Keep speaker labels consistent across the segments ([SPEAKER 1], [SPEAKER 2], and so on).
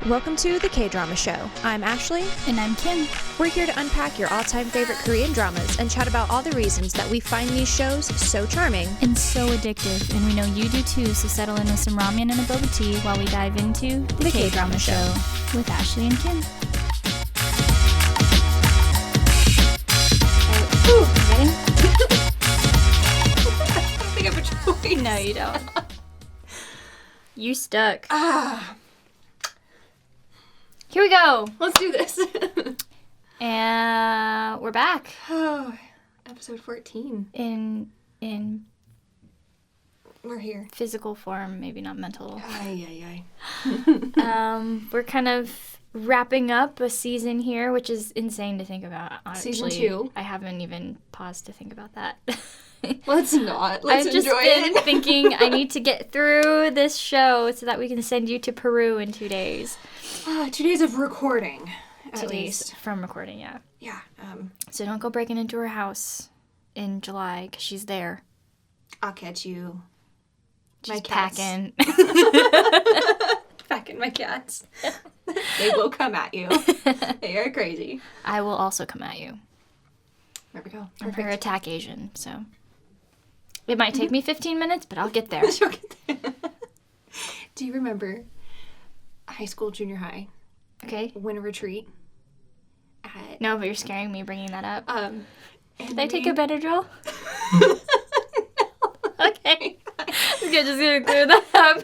[SPEAKER 1] Welcome to the KDrama Show. I'm Ashley.
[SPEAKER 2] And I'm Kim.
[SPEAKER 1] We're here to unpack your all-time favorite Korean dramas and chat about all the reasons that we find these shows so charming.
[SPEAKER 2] And so addictive. And we know you do too, so settle in with some ramen and a boba tea while we dive into the Kdrama Show with Ashley and Kim.
[SPEAKER 3] Ready? I don't think I have a choice.
[SPEAKER 2] No, you don't. You stuck. Here we go.
[SPEAKER 3] Let's do this.
[SPEAKER 2] And we're back.
[SPEAKER 3] Oh, episode 14.
[SPEAKER 2] In
[SPEAKER 3] We're here.
[SPEAKER 2] physical form, maybe not mental.
[SPEAKER 3] Ay.
[SPEAKER 2] We're kind of wrapping up a season here, which is insane to think about. Actually,
[SPEAKER 3] Season 2.
[SPEAKER 2] I haven't even paused to think about that.
[SPEAKER 3] Let's not. Let's
[SPEAKER 2] I've just
[SPEAKER 3] enjoy
[SPEAKER 2] been
[SPEAKER 3] it.
[SPEAKER 2] thinking I need to get through this show so that we can send you to Peru in 2 days.
[SPEAKER 3] 2 days of recording, at
[SPEAKER 2] 2 days
[SPEAKER 3] least.
[SPEAKER 2] from recording, yeah.
[SPEAKER 3] Yeah.
[SPEAKER 2] So don't go breaking into her house in July because she's there.
[SPEAKER 3] I'll catch you.
[SPEAKER 2] She's
[SPEAKER 3] My cats.
[SPEAKER 2] packing.
[SPEAKER 3] Packing my cats. They will come at you. They are crazy.
[SPEAKER 2] I will also come at you.
[SPEAKER 3] There we go.
[SPEAKER 2] I'm her attack Asian, so it might take me 15 minutes, but I'll get there.
[SPEAKER 3] She'll get there. Do you remember high school, junior high,
[SPEAKER 2] Okay.
[SPEAKER 3] winter retreat? At,
[SPEAKER 2] No, but you're scaring me bringing that up.
[SPEAKER 3] and
[SPEAKER 2] Did I take a Benadryl? Okay. Okay, just gonna clear that up.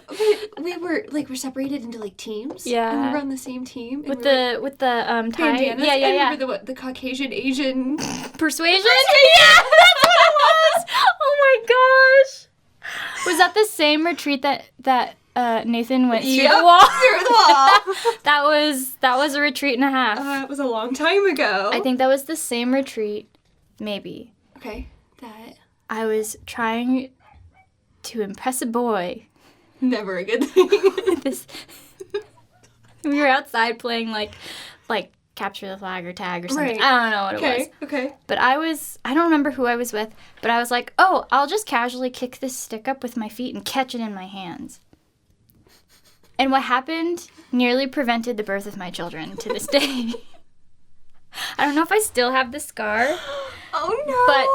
[SPEAKER 3] We were we're separated into teams.
[SPEAKER 2] Yeah.
[SPEAKER 3] And we were on the same team.
[SPEAKER 2] With the tie.
[SPEAKER 3] bandanas.
[SPEAKER 2] Yeah.
[SPEAKER 3] And we were the Caucasian Asian.
[SPEAKER 2] Persuasion? Yeah, that's what it was. Oh my gosh. Was that the same retreat that Nathan went through the wall?
[SPEAKER 3] Through the wall.
[SPEAKER 2] That was a retreat and a half.
[SPEAKER 3] It was a long time ago.
[SPEAKER 2] I think that was the same retreat, maybe.
[SPEAKER 3] Okay. That
[SPEAKER 2] I was trying to impress a boy.
[SPEAKER 3] never a good thing.
[SPEAKER 2] We were outside playing like capture the flag or tag or something.
[SPEAKER 3] Right.
[SPEAKER 2] I don't know what it was.
[SPEAKER 3] Okay.
[SPEAKER 2] But I don't remember who I was with, but I was like, oh, I'll just casually kick this stick up with my feet and catch it in my hands. And what happened nearly prevented the birth of my children to this day. I don't know if I still have the scar,
[SPEAKER 3] Oh no.
[SPEAKER 2] but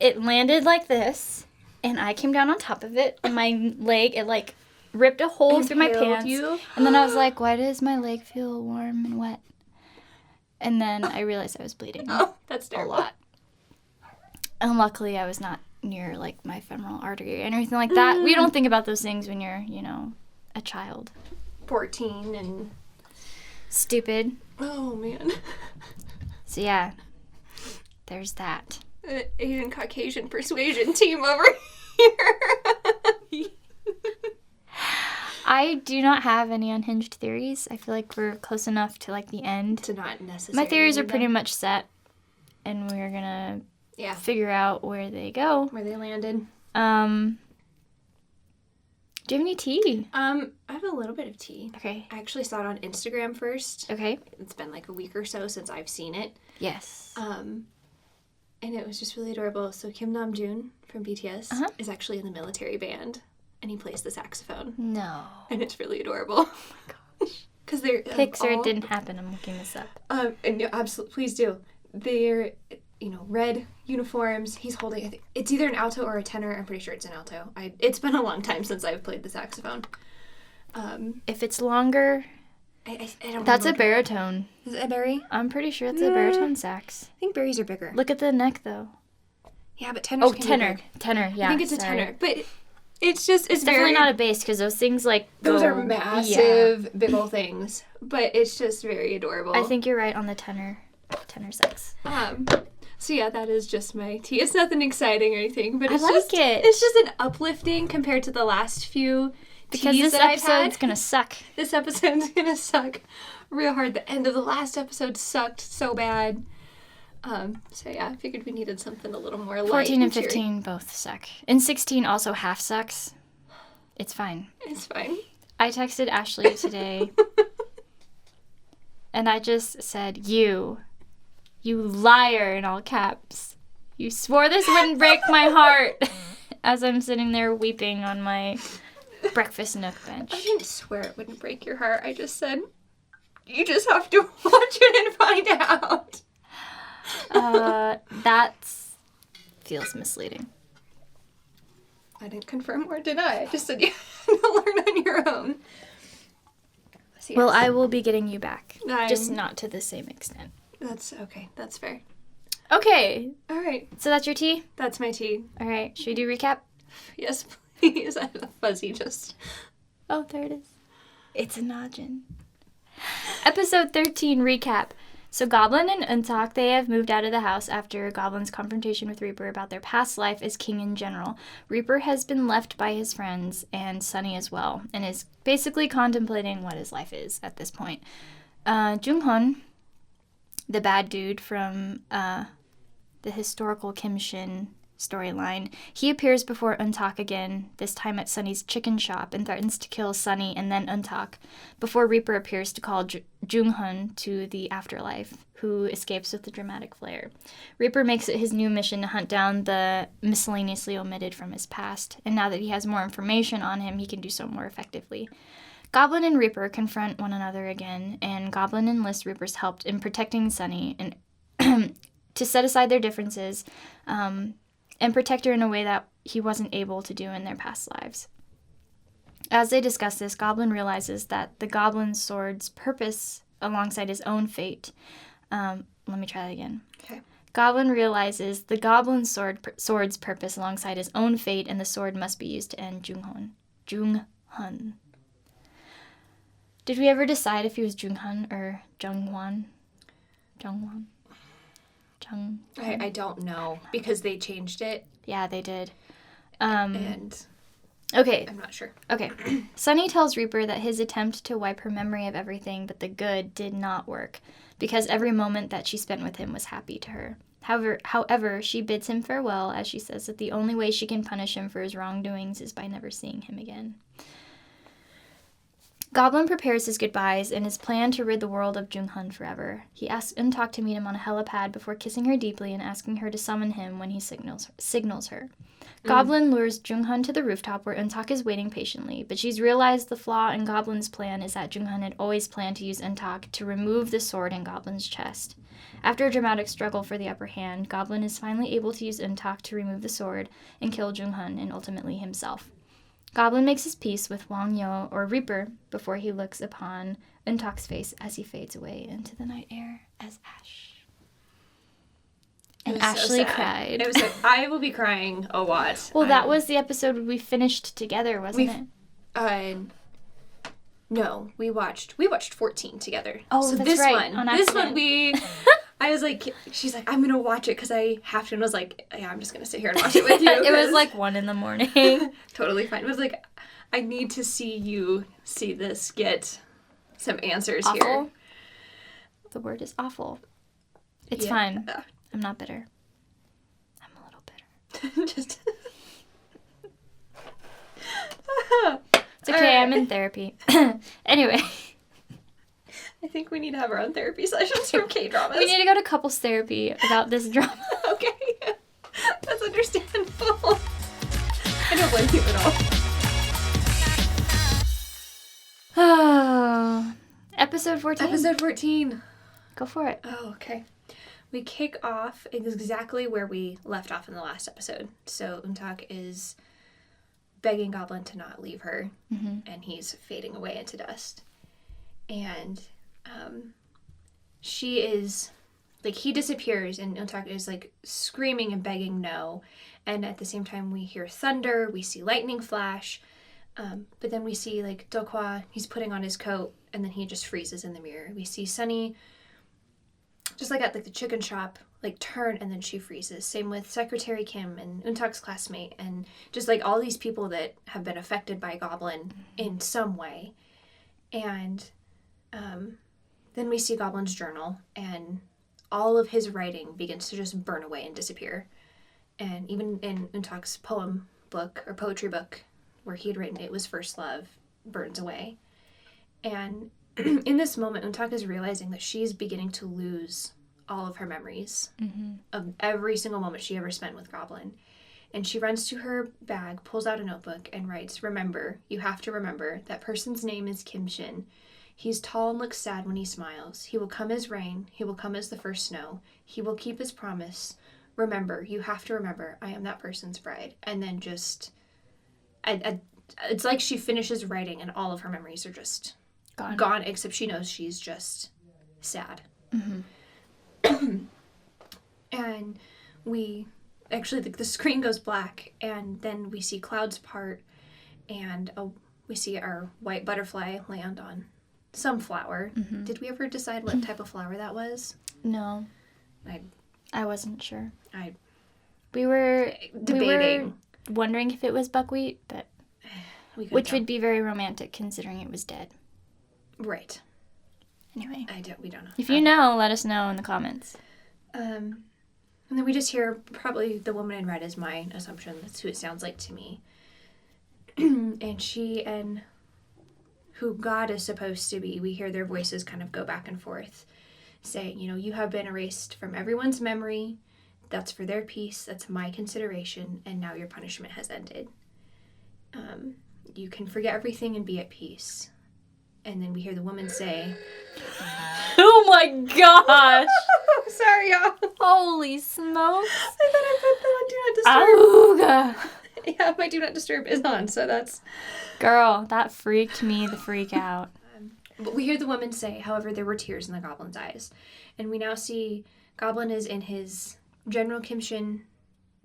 [SPEAKER 2] it landed like this, and I came down on top of it, and my leg, it ripped a hole through my
[SPEAKER 3] Impaled
[SPEAKER 2] pants.
[SPEAKER 3] you?
[SPEAKER 2] And then I was like, why does my leg feel warm and wet? And then I realized I was bleeding
[SPEAKER 3] Oh, that's
[SPEAKER 2] a
[SPEAKER 3] terrible.
[SPEAKER 2] lot. And luckily I was not near my femoral artery or anything like that. We don't think about those things when you're, a child.
[SPEAKER 3] 14 and
[SPEAKER 2] Stupid.
[SPEAKER 3] oh man.
[SPEAKER 2] So yeah, there's that.
[SPEAKER 3] Asian Caucasian persuasion team over here.
[SPEAKER 2] I do not have any unhinged theories. I feel like we're close enough to the end.
[SPEAKER 3] To not necessarily.
[SPEAKER 2] My theories are
[SPEAKER 3] need
[SPEAKER 2] pretty
[SPEAKER 3] them.
[SPEAKER 2] much set, and we're gonna
[SPEAKER 3] Yeah.
[SPEAKER 2] figure out where they go.
[SPEAKER 3] Where they landed.
[SPEAKER 2] Do you have any tea?
[SPEAKER 3] I have a little bit of tea.
[SPEAKER 2] Okay.
[SPEAKER 3] I actually saw it on Instagram first.
[SPEAKER 2] Okay.
[SPEAKER 3] It's been a week or so since I've seen it.
[SPEAKER 2] Yes.
[SPEAKER 3] And it was just really adorable. So Kim Namjoon from BTS
[SPEAKER 2] Uh-huh.
[SPEAKER 3] is actually in the military band, and he plays the saxophone,
[SPEAKER 2] No.
[SPEAKER 3] and it's really adorable. Oh my gosh! Because they're
[SPEAKER 2] Pics or
[SPEAKER 3] all-
[SPEAKER 2] it didn't happen. I'm looking this up.
[SPEAKER 3] And no, absolutely, please do. They're red uniforms. He's holding. I think it's either an alto or a tenor. I'm pretty sure it's an alto. It's been a long time since I've played the saxophone.
[SPEAKER 2] If it's longer,
[SPEAKER 3] I don't.
[SPEAKER 2] that's a
[SPEAKER 3] remember.
[SPEAKER 2] baritone.
[SPEAKER 3] Is it a Barry?
[SPEAKER 2] I'm pretty sure it's a baritone sax.
[SPEAKER 3] I think berries are bigger.
[SPEAKER 2] Look at the neck, though.
[SPEAKER 3] Yeah, but tenors.
[SPEAKER 2] Oh,
[SPEAKER 3] can be
[SPEAKER 2] tenor.
[SPEAKER 3] big.
[SPEAKER 2] Tenor, yeah.
[SPEAKER 3] I think it's a
[SPEAKER 2] sorry.
[SPEAKER 3] tenor, but it's just
[SPEAKER 2] It's definitely not a bass because those things
[SPEAKER 3] Those
[SPEAKER 2] go-
[SPEAKER 3] are massive, big old things, but it's just very adorable.
[SPEAKER 2] I think you're right on the tenor sax.
[SPEAKER 3] So yeah, that is just my tea. It's nothing exciting or anything, but
[SPEAKER 2] I
[SPEAKER 3] it's
[SPEAKER 2] like
[SPEAKER 3] just
[SPEAKER 2] it.
[SPEAKER 3] It's just an uplifting compared to the last few
[SPEAKER 2] Because
[SPEAKER 3] teas
[SPEAKER 2] this
[SPEAKER 3] that I've
[SPEAKER 2] episode's
[SPEAKER 3] had.
[SPEAKER 2] gonna suck.
[SPEAKER 3] This episode's gonna suck real hard. The end of the last episode sucked so bad. So yeah, I figured we needed something a little more light.
[SPEAKER 2] 14 and
[SPEAKER 3] cheery.
[SPEAKER 2] 15 both suck. And 16 also half sucks. It's fine.
[SPEAKER 3] It's fine.
[SPEAKER 2] I texted Ashley today and I just said, you liar in all caps. You swore this wouldn't break my heart as I'm sitting there weeping on my breakfast nook bench.
[SPEAKER 3] I didn't swear it wouldn't break your heart. I just said, you just have to watch it and find out.
[SPEAKER 2] That feels misleading.
[SPEAKER 3] I didn't confirm or deny. I just said you have to learn on your own. So, yes.
[SPEAKER 2] Well, I will be getting you back. Just
[SPEAKER 3] I'm-
[SPEAKER 2] not to the same extent.
[SPEAKER 3] That's okay. That's fair.
[SPEAKER 2] Okay.
[SPEAKER 3] All right.
[SPEAKER 2] So that's your tea?
[SPEAKER 3] That's my tea.
[SPEAKER 2] All right. Should we do recap?
[SPEAKER 3] Yes, please. I have a fuzzy just.
[SPEAKER 2] Oh, there it is. It's a Najin. Episode 13 recap. So Goblin and EunTak, they have moved out of the house after Goblin's confrontation with Reaper about their past life as king in general. Reaper has been left by his friends, and Sunny as well, and is basically contemplating what his life is at this point. Junghun, the bad dude from the historical Kim Shin storyline, he appears before EunTak again, this time at Sunny's chicken shop, and threatens to kill Sunny and then EunTak, before Reaper appears to call Junghun to the afterlife, who escapes with the dramatic flare. Reaper makes it his new mission to hunt down the miscellaneously omitted from his past, and now that he has more information on him, he can do so more effectively. Goblin and Reaper confront one another again, and Goblin enlists Reaper's help in protecting Sunny and to set aside their differences, and protect her in a way that he wasn't able to do in their past lives. As they discuss this, Goblin realizes that the Goblin's sword's purpose alongside his own fate. Let me try that again.
[SPEAKER 3] Okay.
[SPEAKER 2] Goblin realizes the Goblin's sword's purpose alongside his own fate, and the sword must be used to end Junghun. Did we ever decide if he was Junghun or Jungwon?
[SPEAKER 3] I don't know because they changed it
[SPEAKER 2] Yeah, they did.
[SPEAKER 3] and
[SPEAKER 2] Okay.
[SPEAKER 3] I'm not sure.
[SPEAKER 2] Okay. Sunny tells Reaper that his attempt to wipe her memory of everything but the good did not work, because every moment that she spent with him was happy to her. However, she bids him farewell, as she says that the only way she can punish him for his wrongdoings is by never seeing him again. Goblin prepares his goodbyes and his plan to rid the world of Junghun forever. He asks EunTak to meet him on a helipad before kissing her deeply and asking her to summon him when he signals her. Goblin lures Junghun to the rooftop where EunTak is waiting patiently, but she's realized the flaw in Goblin's plan is that Junghun had always planned to use EunTak to remove the sword in Goblin's chest. After a dramatic struggle for the upper hand, Goblin is finally able to use EunTak to remove the sword and kill Junghun and ultimately himself. Goblin makes his peace with Wang Yo, or Reaper, before he looks upon EunTak's face as he fades away into the night air as ash. And
[SPEAKER 3] It was so
[SPEAKER 2] Ashley
[SPEAKER 3] sad.
[SPEAKER 2] cried.
[SPEAKER 3] It was like, I will be crying a lot.
[SPEAKER 2] Well, that was the episode we finished together, wasn't it?
[SPEAKER 3] No, we watched 14 together.
[SPEAKER 2] Oh,
[SPEAKER 3] so
[SPEAKER 2] that's
[SPEAKER 3] this
[SPEAKER 2] right,
[SPEAKER 3] one,
[SPEAKER 2] on
[SPEAKER 3] this
[SPEAKER 2] accident.
[SPEAKER 3] one I was like, she's like, I'm gonna watch it because I have to, and I was like, yeah, I'm just gonna sit here and watch it with you.
[SPEAKER 2] It was
[SPEAKER 3] 'cause-
[SPEAKER 2] like 1 a.m.
[SPEAKER 3] totally fine. It was like, I need to see you see this, get some answers
[SPEAKER 2] Awful.
[SPEAKER 3] here.
[SPEAKER 2] The word is awful. It's
[SPEAKER 3] Yeah.
[SPEAKER 2] fine. I'm not bitter. I'm a little bitter.
[SPEAKER 3] Just.
[SPEAKER 2] It's okay,
[SPEAKER 3] All
[SPEAKER 2] I'm in therapy. Anyway,
[SPEAKER 3] I think we need to have our own therapy sessions from K-dramas.
[SPEAKER 2] we need to go to couples therapy about this drama.
[SPEAKER 3] Okay. That's understandable. I don't blame you at all.
[SPEAKER 2] Oh, episode 14.
[SPEAKER 3] Episode 14.
[SPEAKER 2] Go for it.
[SPEAKER 3] Oh, okay. We kick off exactly where we left off in the last episode. So EunTak is begging Goblin to not leave her, and he's fading away into dust. And she is, like, he disappears, and EunTak is, like, screaming and begging no. And at the same time, we hear thunder, we see lightning flash, but then we see, like, DeokHwa, he's putting on his coat, and then he just freezes in the mirror. We see Sunny, just like at like the chicken shop, like turn, and then she freezes. Same with Secretary Kim and EunTak's classmate, and just like all these people that have been affected by Goblin in some way. And then we see Goblin's journal, and all of his writing begins to just burn away and disappear. And even in EunTak's poem book or poetry book, where he had written "It was first love," burns away. And in this moment, EunTak is realizing that she's beginning to lose all of her memories of every single moment she ever spent with Goblin. And she runs to her bag, pulls out a notebook, and writes, "Remember, you have to remember, that person's name is Kim Shin. He's tall and looks sad when he smiles. He will come as rain. He will come as the first snow. He will keep his promise. Remember, you have to remember, I am that person's bride." And then just, it's like she finishes writing and all of her memories are just gone, except she knows she's just sad. And we... Actually, the screen goes black, and then we see clouds part, and we see our white butterfly land on some flower. Did we ever decide what type of flower that was?
[SPEAKER 2] No. I wasn't sure. We were
[SPEAKER 3] debating.
[SPEAKER 2] We were wondering if it was buckwheat, but which would be very romantic considering it was dead.
[SPEAKER 3] Right.
[SPEAKER 2] Anyway.
[SPEAKER 3] We don't know.
[SPEAKER 2] If you know, let us know in the comments.
[SPEAKER 3] And then we just hear probably the woman in red is my assumption. That's who it sounds like to me. And she and who God is supposed to be, we hear their voices kind of go back and forth, saying, you have been erased from everyone's memory. That's for their peace. That's my consideration. And now your punishment has ended. You can forget everything and be at peace. And then we hear the woman say,
[SPEAKER 2] "Oh my gosh!"
[SPEAKER 3] Sorry, y'all.
[SPEAKER 2] Holy smokes.
[SPEAKER 3] I thought I put that on Do Not Disturb.
[SPEAKER 2] Auga.
[SPEAKER 3] Yeah, my Do Not Disturb is on, so that's...
[SPEAKER 2] Girl, that freaked me the freak out.
[SPEAKER 3] But we hear the woman say, however, there were tears in the goblin's eyes. And we now see Goblin is in his General Kim Shin,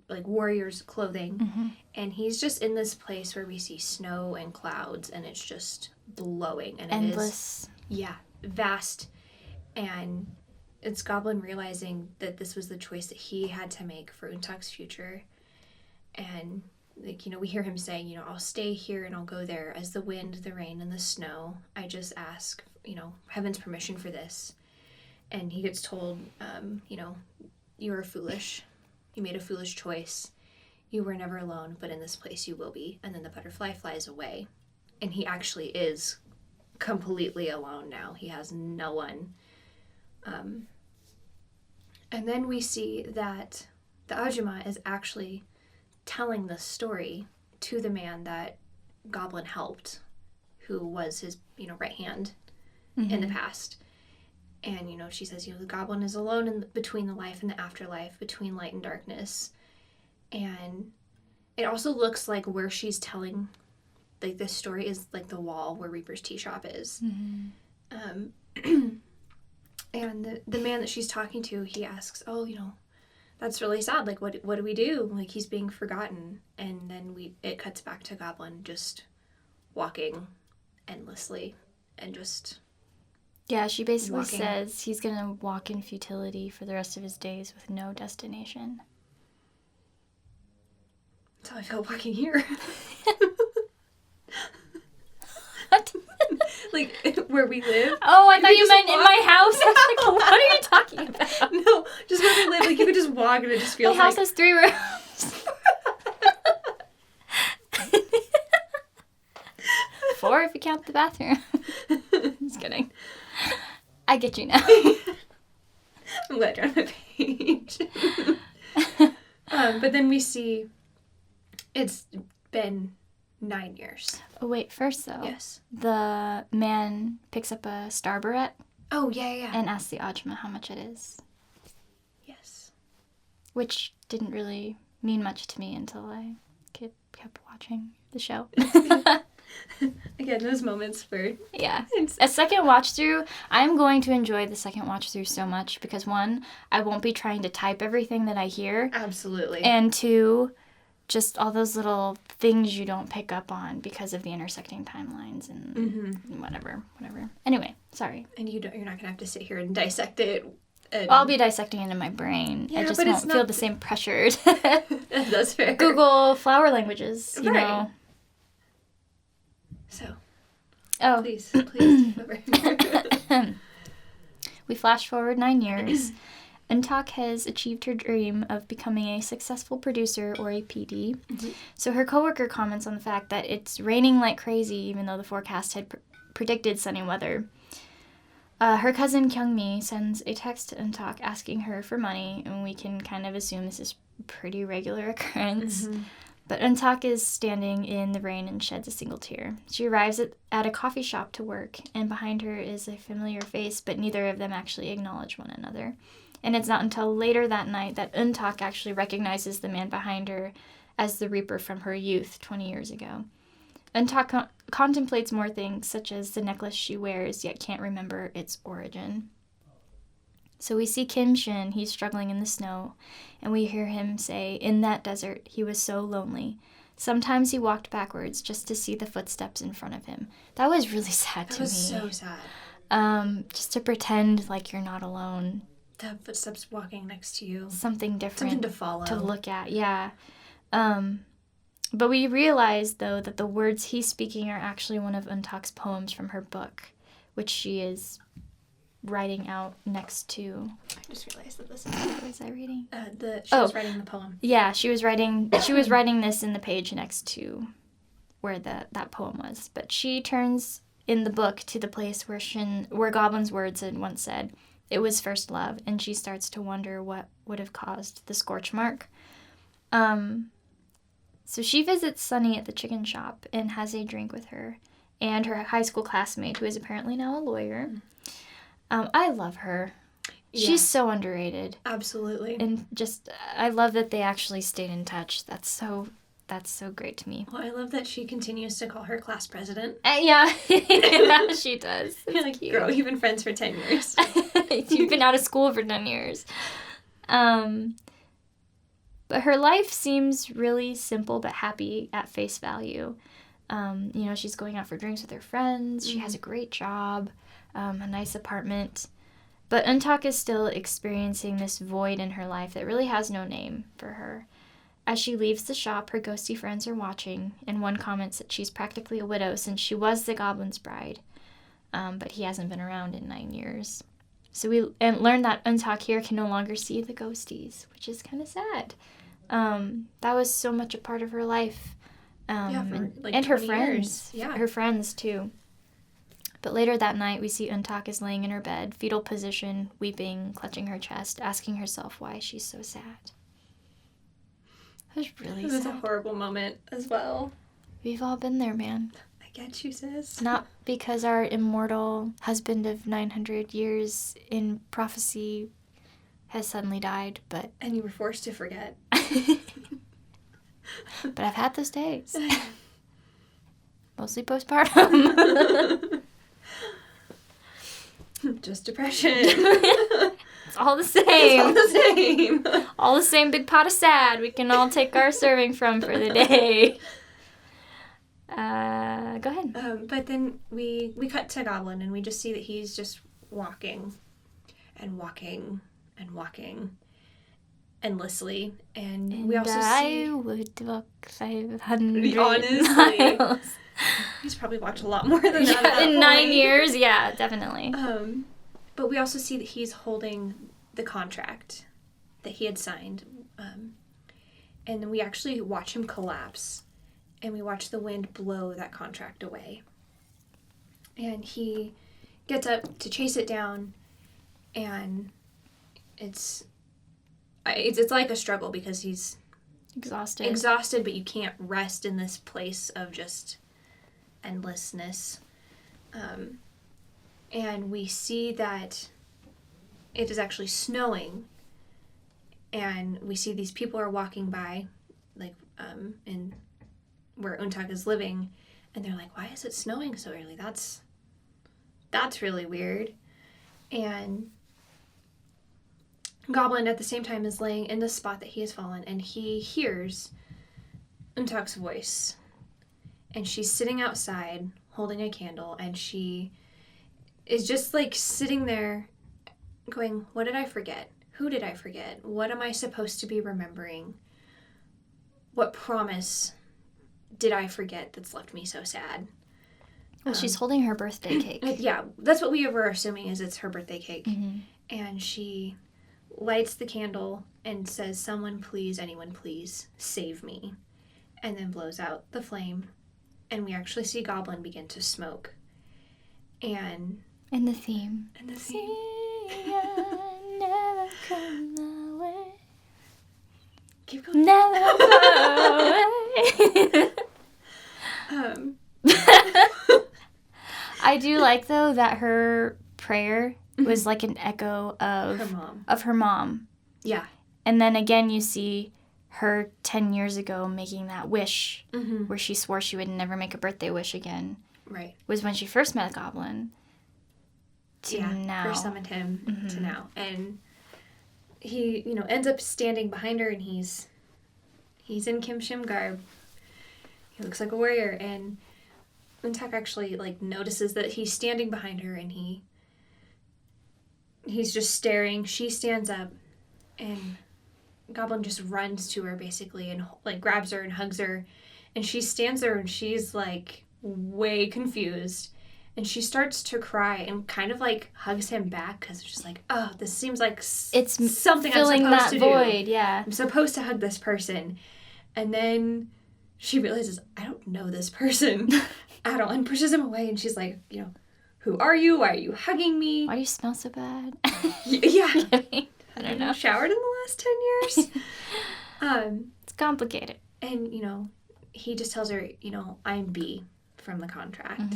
[SPEAKER 3] warrior's clothing. And he's just in this place where we see snow and clouds, and it's just blowing. And
[SPEAKER 2] endless.
[SPEAKER 3] It is, vast. And it's Goblin realizing that this was the choice that he had to make for EunTak's future. And, we hear him saying, I'll stay here and I'll go there as the wind, the rain, and the snow. I just ask, heaven's permission for this. And he gets told, you are foolish. You made a foolish choice. You were never alone, but in this place you will be. And then the butterfly flies away. And he actually is completely alone now. He has no one. And then we see that the Ajumma is actually telling this story to the man that Goblin helped, who was his, right hand in the past. And, she says, the Goblin is alone between the life and the afterlife, between light and darkness. And it also looks like where she's telling, this story is like the wall where Reaper's tea shop is. And the man that she's talking to, he asks, that's really sad. What do we do? He's being forgotten. And then it cuts back to Goblin just walking endlessly and just
[SPEAKER 2] Yeah, she basically
[SPEAKER 3] walking.
[SPEAKER 2] says he's going to walk in futility for the rest of his days with no destination.
[SPEAKER 3] That's how I felt walking here.
[SPEAKER 2] What?
[SPEAKER 3] Where we live.
[SPEAKER 2] Oh, I thought you
[SPEAKER 3] just
[SPEAKER 2] meant in
[SPEAKER 3] walk.
[SPEAKER 2] my house. I was like, what are you talking about?
[SPEAKER 3] No, just where we live. You could just walk and it just feels
[SPEAKER 2] My house has 3 rooms. 4 if you count the bathroom. Just kidding. I get you now.
[SPEAKER 3] I'm glad you're on my page. But then we see it's been 9 years.
[SPEAKER 2] Oh, wait, first though.
[SPEAKER 3] Yes.
[SPEAKER 2] The man picks up a star barrette
[SPEAKER 3] Oh, yeah.
[SPEAKER 2] and asks the Ajumma how much it is.
[SPEAKER 3] Yes.
[SPEAKER 2] Which didn't really mean much to me until I kept watching the show.
[SPEAKER 3] Again, those moments where...
[SPEAKER 2] Yeah. A second watch through, I'm going to enjoy the second watch through so much because 1, I won't be trying to type everything that I hear.
[SPEAKER 3] Absolutely.
[SPEAKER 2] And 2, just all those little things you don't pick up on because of the intersecting timelines and whatever. Anyway, sorry.
[SPEAKER 3] And you're not going to have to sit here and dissect it. And...
[SPEAKER 2] I'll be dissecting it in my brain.
[SPEAKER 3] Yeah,
[SPEAKER 2] I just
[SPEAKER 3] but
[SPEAKER 2] won't
[SPEAKER 3] it's
[SPEAKER 2] feel
[SPEAKER 3] not...
[SPEAKER 2] the same pressure.
[SPEAKER 3] That's fair.
[SPEAKER 2] Google flower languages, you know.
[SPEAKER 3] So,
[SPEAKER 2] Oh.
[SPEAKER 3] please. Over.
[SPEAKER 2] We flash forward 9 years. EunTak has achieved her dream of becoming a successful producer or a PD. So her coworker comments on the fact that it's raining like crazy even though the forecast had predicted sunny weather. Her cousin Kyungmi sends a text to EunTak asking her for money, and we can kind of assume this is a pretty regular occurrence.
[SPEAKER 3] Mm-hmm.
[SPEAKER 2] But EunTak is standing in the rain and sheds a single tear. She arrives at a coffee shop to work, and behind her is a familiar face, but neither of them actually acknowledge one another. And it's not until later that night that EunTak actually recognizes the man behind her as the Reaper from her youth 20 years ago. EunTak contemplates more things, such as the necklace she wears, yet can't remember its origin. So we see Kim Shin, he's struggling in the snow, and we hear him say, in that desert, he was so lonely. Sometimes he walked backwards just to see the footsteps in front of him. That was really sad to me.
[SPEAKER 3] That was so sad.
[SPEAKER 2] Just to pretend like you're not alone.
[SPEAKER 3] The footsteps walking next to you.
[SPEAKER 2] Something different.
[SPEAKER 3] Something to follow.
[SPEAKER 2] To look at, yeah. But we realize, though, that the words he's speaking are actually one of EunTak's poems from her book, which she is writing out next to...
[SPEAKER 3] I just realized that this is...
[SPEAKER 2] What was I reading?
[SPEAKER 3] She was writing the poem.
[SPEAKER 2] Yeah, she was writing this in the page next to where that poem was. But she turns in the book to the place where Goblin's words had once said, it was first love, and she starts to wonder what would have caused the scorch mark. So she visits Sunny at the chicken shop and has a drink with her and her high school classmate, who is apparently now a lawyer. I love her. Yeah. She's so underrated.
[SPEAKER 3] Absolutely.
[SPEAKER 2] And just, I love that they actually stayed in touch. That's so great to me.
[SPEAKER 3] Well, I love that she continues to call her class president.
[SPEAKER 2] Yeah, she does. It's
[SPEAKER 3] like,
[SPEAKER 2] cute.
[SPEAKER 3] Girl, you've been friends for 10 years.
[SPEAKER 2] You've been out of school for 10 years. But her life seems really simple but happy at face value. She's going out for drinks with her friends. She has a great job, a nice apartment. But EunTak is still experiencing this void in her life that really has no name for her. As she leaves the shop, her ghosty friends are watching, and one comments that she's practically a widow since she was the Goblin's bride. But he hasn't been around in 9 years. So we learn that EunTak here can no longer see the ghosties, which is kind of sad. That was so much a part of her life. And her friends.
[SPEAKER 3] Yeah.
[SPEAKER 2] Her friends, too. But later that night, we see EunTak is laying in her bed, fetal position, weeping, clutching her chest, asking herself why she's so sad. It was really sad.
[SPEAKER 3] It was a horrible moment as well.
[SPEAKER 2] We've all been there, man.
[SPEAKER 3] I get you, sis.
[SPEAKER 2] Not because our immortal husband of 900 years in prophecy has suddenly died, but...
[SPEAKER 3] And you were forced to forget.
[SPEAKER 2] But I've had those days. Mostly postpartum.
[SPEAKER 3] Just depression.
[SPEAKER 2] It's all the same.
[SPEAKER 3] It's all the same.
[SPEAKER 2] All the same big pot of sad we can all take our serving from for the day. Go ahead.
[SPEAKER 3] But then we cut to Goblin, and we just see that he's just walking and walking and walking endlessly. And we also see...
[SPEAKER 2] I would walk 500
[SPEAKER 3] honestly.
[SPEAKER 2] miles.
[SPEAKER 3] He's probably watched a lot more than that at that
[SPEAKER 2] in 9
[SPEAKER 3] point.
[SPEAKER 2] years, yeah, definitely.
[SPEAKER 3] But we also see that he's holding the contract that he had signed. And then we actually watch him collapse. And we watch the wind blow that contract away. And he gets up to chase it down. And it's like a struggle because he's exhausted, but you can't rest in this place of just endlessness. And we see that it is actually snowing, and we see these people are walking by, like, in where EunTak is living, and they're like, why is it snowing so early? That's really weird. And Goblin at the same time is laying in the spot that he has fallen, and he hears EunTak's voice. And she's sitting outside holding a candle, and she is just like sitting there going, what did I forget? Who did I forget? What am I supposed to be remembering? What promise did I forget that's left me so sad?
[SPEAKER 2] Well, she's holding her birthday cake.
[SPEAKER 3] Yeah, that's what we were assuming is it's her birthday cake.
[SPEAKER 2] Mm-hmm.
[SPEAKER 3] And she lights the candle and says, someone please, anyone please, save me. And then blows out the flame. And we actually see Goblin begin to smoke. And
[SPEAKER 2] And the theme.
[SPEAKER 3] And the
[SPEAKER 2] See,
[SPEAKER 3] theme.
[SPEAKER 2] I never come my way.
[SPEAKER 3] Keep going.
[SPEAKER 2] Never far away. I do like, though, that her prayer was like an echo of her mom.
[SPEAKER 3] Yeah.
[SPEAKER 2] And then again, you see her 10 years ago making that wish where she swore she would never make a birthday wish again.
[SPEAKER 3] Right.
[SPEAKER 2] Was when she first met Goblin. To now.
[SPEAKER 3] First summoned him to now. And he, ends up standing behind her, and he's in Kim Shim garb. He looks like a warrior, and EunTak actually, notices that he's standing behind her, and he's just staring. She stands up, and Goblin just runs to her, basically, and, grabs her and hugs her. And she stands there, and she's, way confused. And she starts to cry and kind of, hugs him back, because it's just oh, this seems like
[SPEAKER 2] it's
[SPEAKER 3] something I'm
[SPEAKER 2] filling
[SPEAKER 3] supposed
[SPEAKER 2] that
[SPEAKER 3] to
[SPEAKER 2] void,
[SPEAKER 3] do.
[SPEAKER 2] yeah.
[SPEAKER 3] I'm supposed to hug this person. And then she realizes, I don't know this person at all, and pushes him away, and she's like, who are you? Why are you hugging me?
[SPEAKER 2] Why do you smell so bad?
[SPEAKER 3] Yeah.
[SPEAKER 2] I don't know.
[SPEAKER 3] Showered in the last 10 years?
[SPEAKER 2] It's complicated.
[SPEAKER 3] And, he just tells her, I'm B from the contract.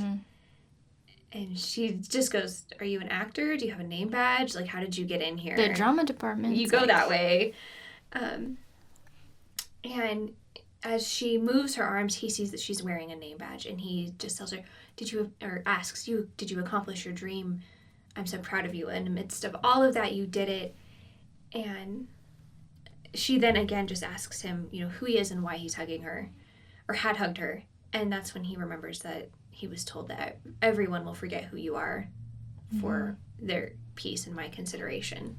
[SPEAKER 3] And she just goes, are you an actor? Do you have a name badge? How did you get in here?
[SPEAKER 2] The drama department.
[SPEAKER 3] You go that way. And as she moves her arms, he sees that she's wearing a name badge, and he just tells her, did you accomplish your dream? I'm so proud of you. In the midst of all of that, you did it. And she then again just asks him, who he is and why he's hugging her, or had hugged her. And that's when he remembers that he was told that everyone will forget who you are for their peace and my consideration.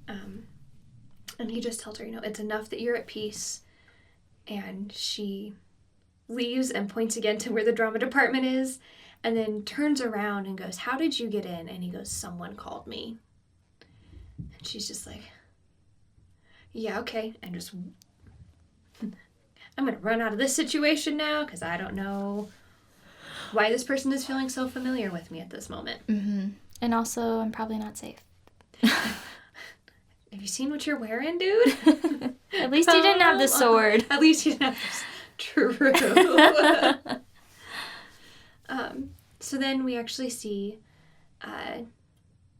[SPEAKER 3] And he just tells her, it's enough that you're at peace. And she leaves and points again to where the drama department is, and then turns around and goes, how did you get in? And he goes, someone called me. And she's just like, yeah, okay. And just, I'm going to run out of this situation now, because I don't know why this person is feeling so familiar with me at this moment.
[SPEAKER 2] And also, I'm probably not safe.
[SPEAKER 3] Have you seen what you're wearing, dude?
[SPEAKER 2] At least you didn't have the sword.
[SPEAKER 3] At least you didn't have this. True. So then we actually see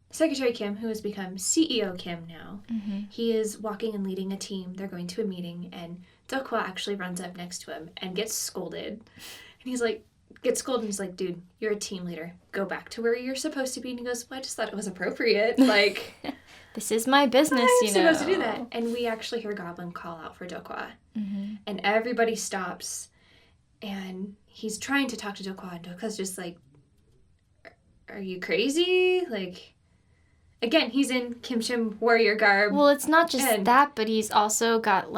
[SPEAKER 3] Secretary Kim, who has become CEO Kim now. He is walking and leading a team. They're going to a meeting, and DeokHwa actually runs up next to him and gets scolded. And he's like, dude, you're a team leader. Go back to where you're supposed to be. And he goes, well, I just thought it was appropriate.
[SPEAKER 2] This is my business,
[SPEAKER 3] I'm supposed to do that. And we actually hear Goblin call out for DeokHwa. And everybody stops. And he's trying to talk to DeokHwa. And DeokHwa's just like, are you crazy? Again, he's in Kim Shim warrior garb.
[SPEAKER 2] Well, it's not just that, but he's also got,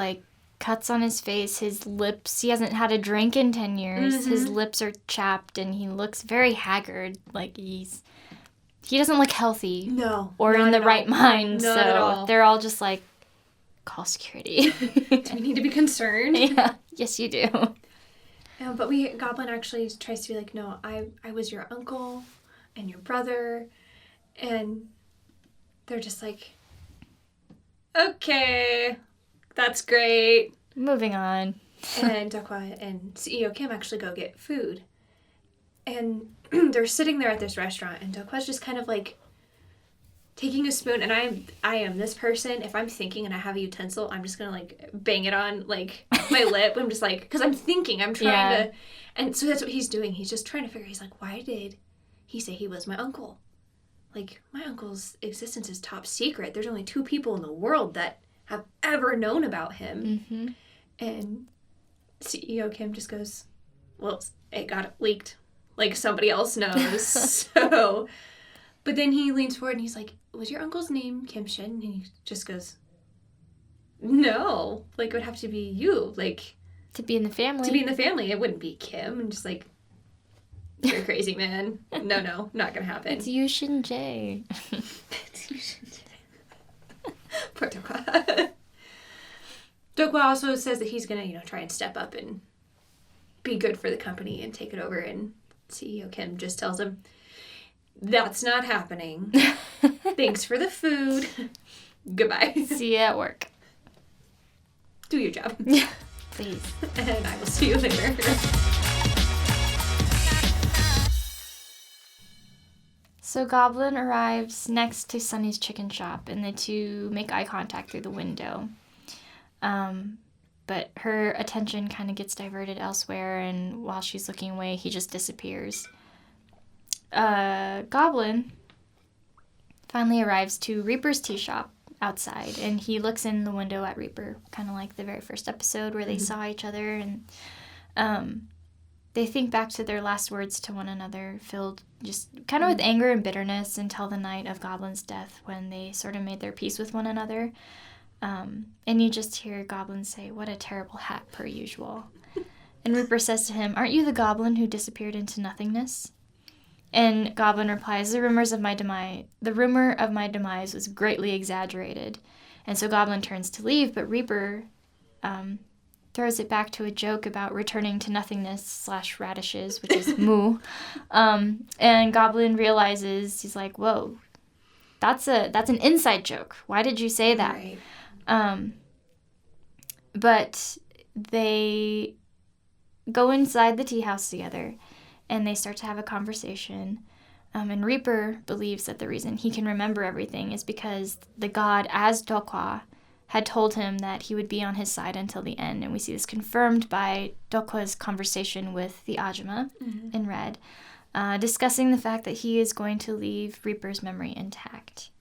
[SPEAKER 2] cuts on his face, his lips. He hasn't had a drink in 10 years. His lips are chapped, and he looks very haggard. He doesn't look healthy.
[SPEAKER 3] No.
[SPEAKER 2] Or in the right mind.
[SPEAKER 3] Not
[SPEAKER 2] so
[SPEAKER 3] at all.
[SPEAKER 2] They're all just call security.
[SPEAKER 3] Do we need to be concerned?
[SPEAKER 2] Yeah. Yes, you do.
[SPEAKER 3] But Goblin actually tries to be like, no, I was your uncle and your brother. And they're just like, okay, that's great.
[SPEAKER 2] Moving on.
[SPEAKER 3] And DeokHwa and CEO Kim actually go get food. And they're sitting there at this restaurant, and DeokHwa's just kind of taking a spoon, and I am this person. If I'm thinking and I have a utensil, I'm just gonna bang it on my lip. I'm just because I'm thinking, I'm trying to, and so that's what he's doing. He's just trying to figure. He's like, why did he say he was my uncle? My uncle's existence is top secret. There's only 2 people in the world that have ever known about him. And CEO Kim just goes, well, it got leaked. Somebody else knows. So, but then he leans forward and he's like, was your uncle's name Kim Shin? And he just goes, no. It would have to be you.
[SPEAKER 2] To be in the family.
[SPEAKER 3] To be in the family. It wouldn't be Kim. And just you're crazy, man. No, not gonna happen.
[SPEAKER 2] It's you, Shin Jae.
[SPEAKER 3] It's you, Shin Jae. Poor DeokHwa. DeokHwa also says that he's gonna, try and step up and be good for the company and take it over, and CEO Kim just tells him, That's not happening. Thanks for the food. Goodbye.
[SPEAKER 2] See you at work.
[SPEAKER 3] Do your job.
[SPEAKER 2] Please.
[SPEAKER 3] And I will see you later.
[SPEAKER 2] So Goblin arrives next to Sunny's chicken shop, and the two make eye contact through the window. But her attention kind of gets diverted elsewhere, and while she's looking away, he just disappears. Goblin finally arrives to Reaper's tea shop outside, and he looks in the window at Reaper, kind of like the very first episode where they saw each other, and they think back to their last words to one another, filled just kind of with anger and bitterness until the night of Goblin's death, when they sort of made their peace with one another. And you just hear Goblin say, "What a terrible hat, per usual." And Reaper says to him, "Aren't you the goblin who disappeared into nothingness?" And Goblin replies, The rumor of my demise was greatly exaggerated." And so Goblin turns to leave, but Reaper throws it back to a joke about returning to nothingness / radishes, which is moo. And Goblin realizes, he's like, "Whoa, that's an inside joke. Why did you say that?"
[SPEAKER 3] Right.
[SPEAKER 2] But they go inside the tea house together, and they start to have a conversation. And Reaper believes that the reason he can remember everything is because the god, as DeokHwa, had told him that he would be on his side until the end. And we see this confirmed by DeokHwa's conversation with the Ajumma in red, discussing the fact that he is going to leave Reaper's memory intact.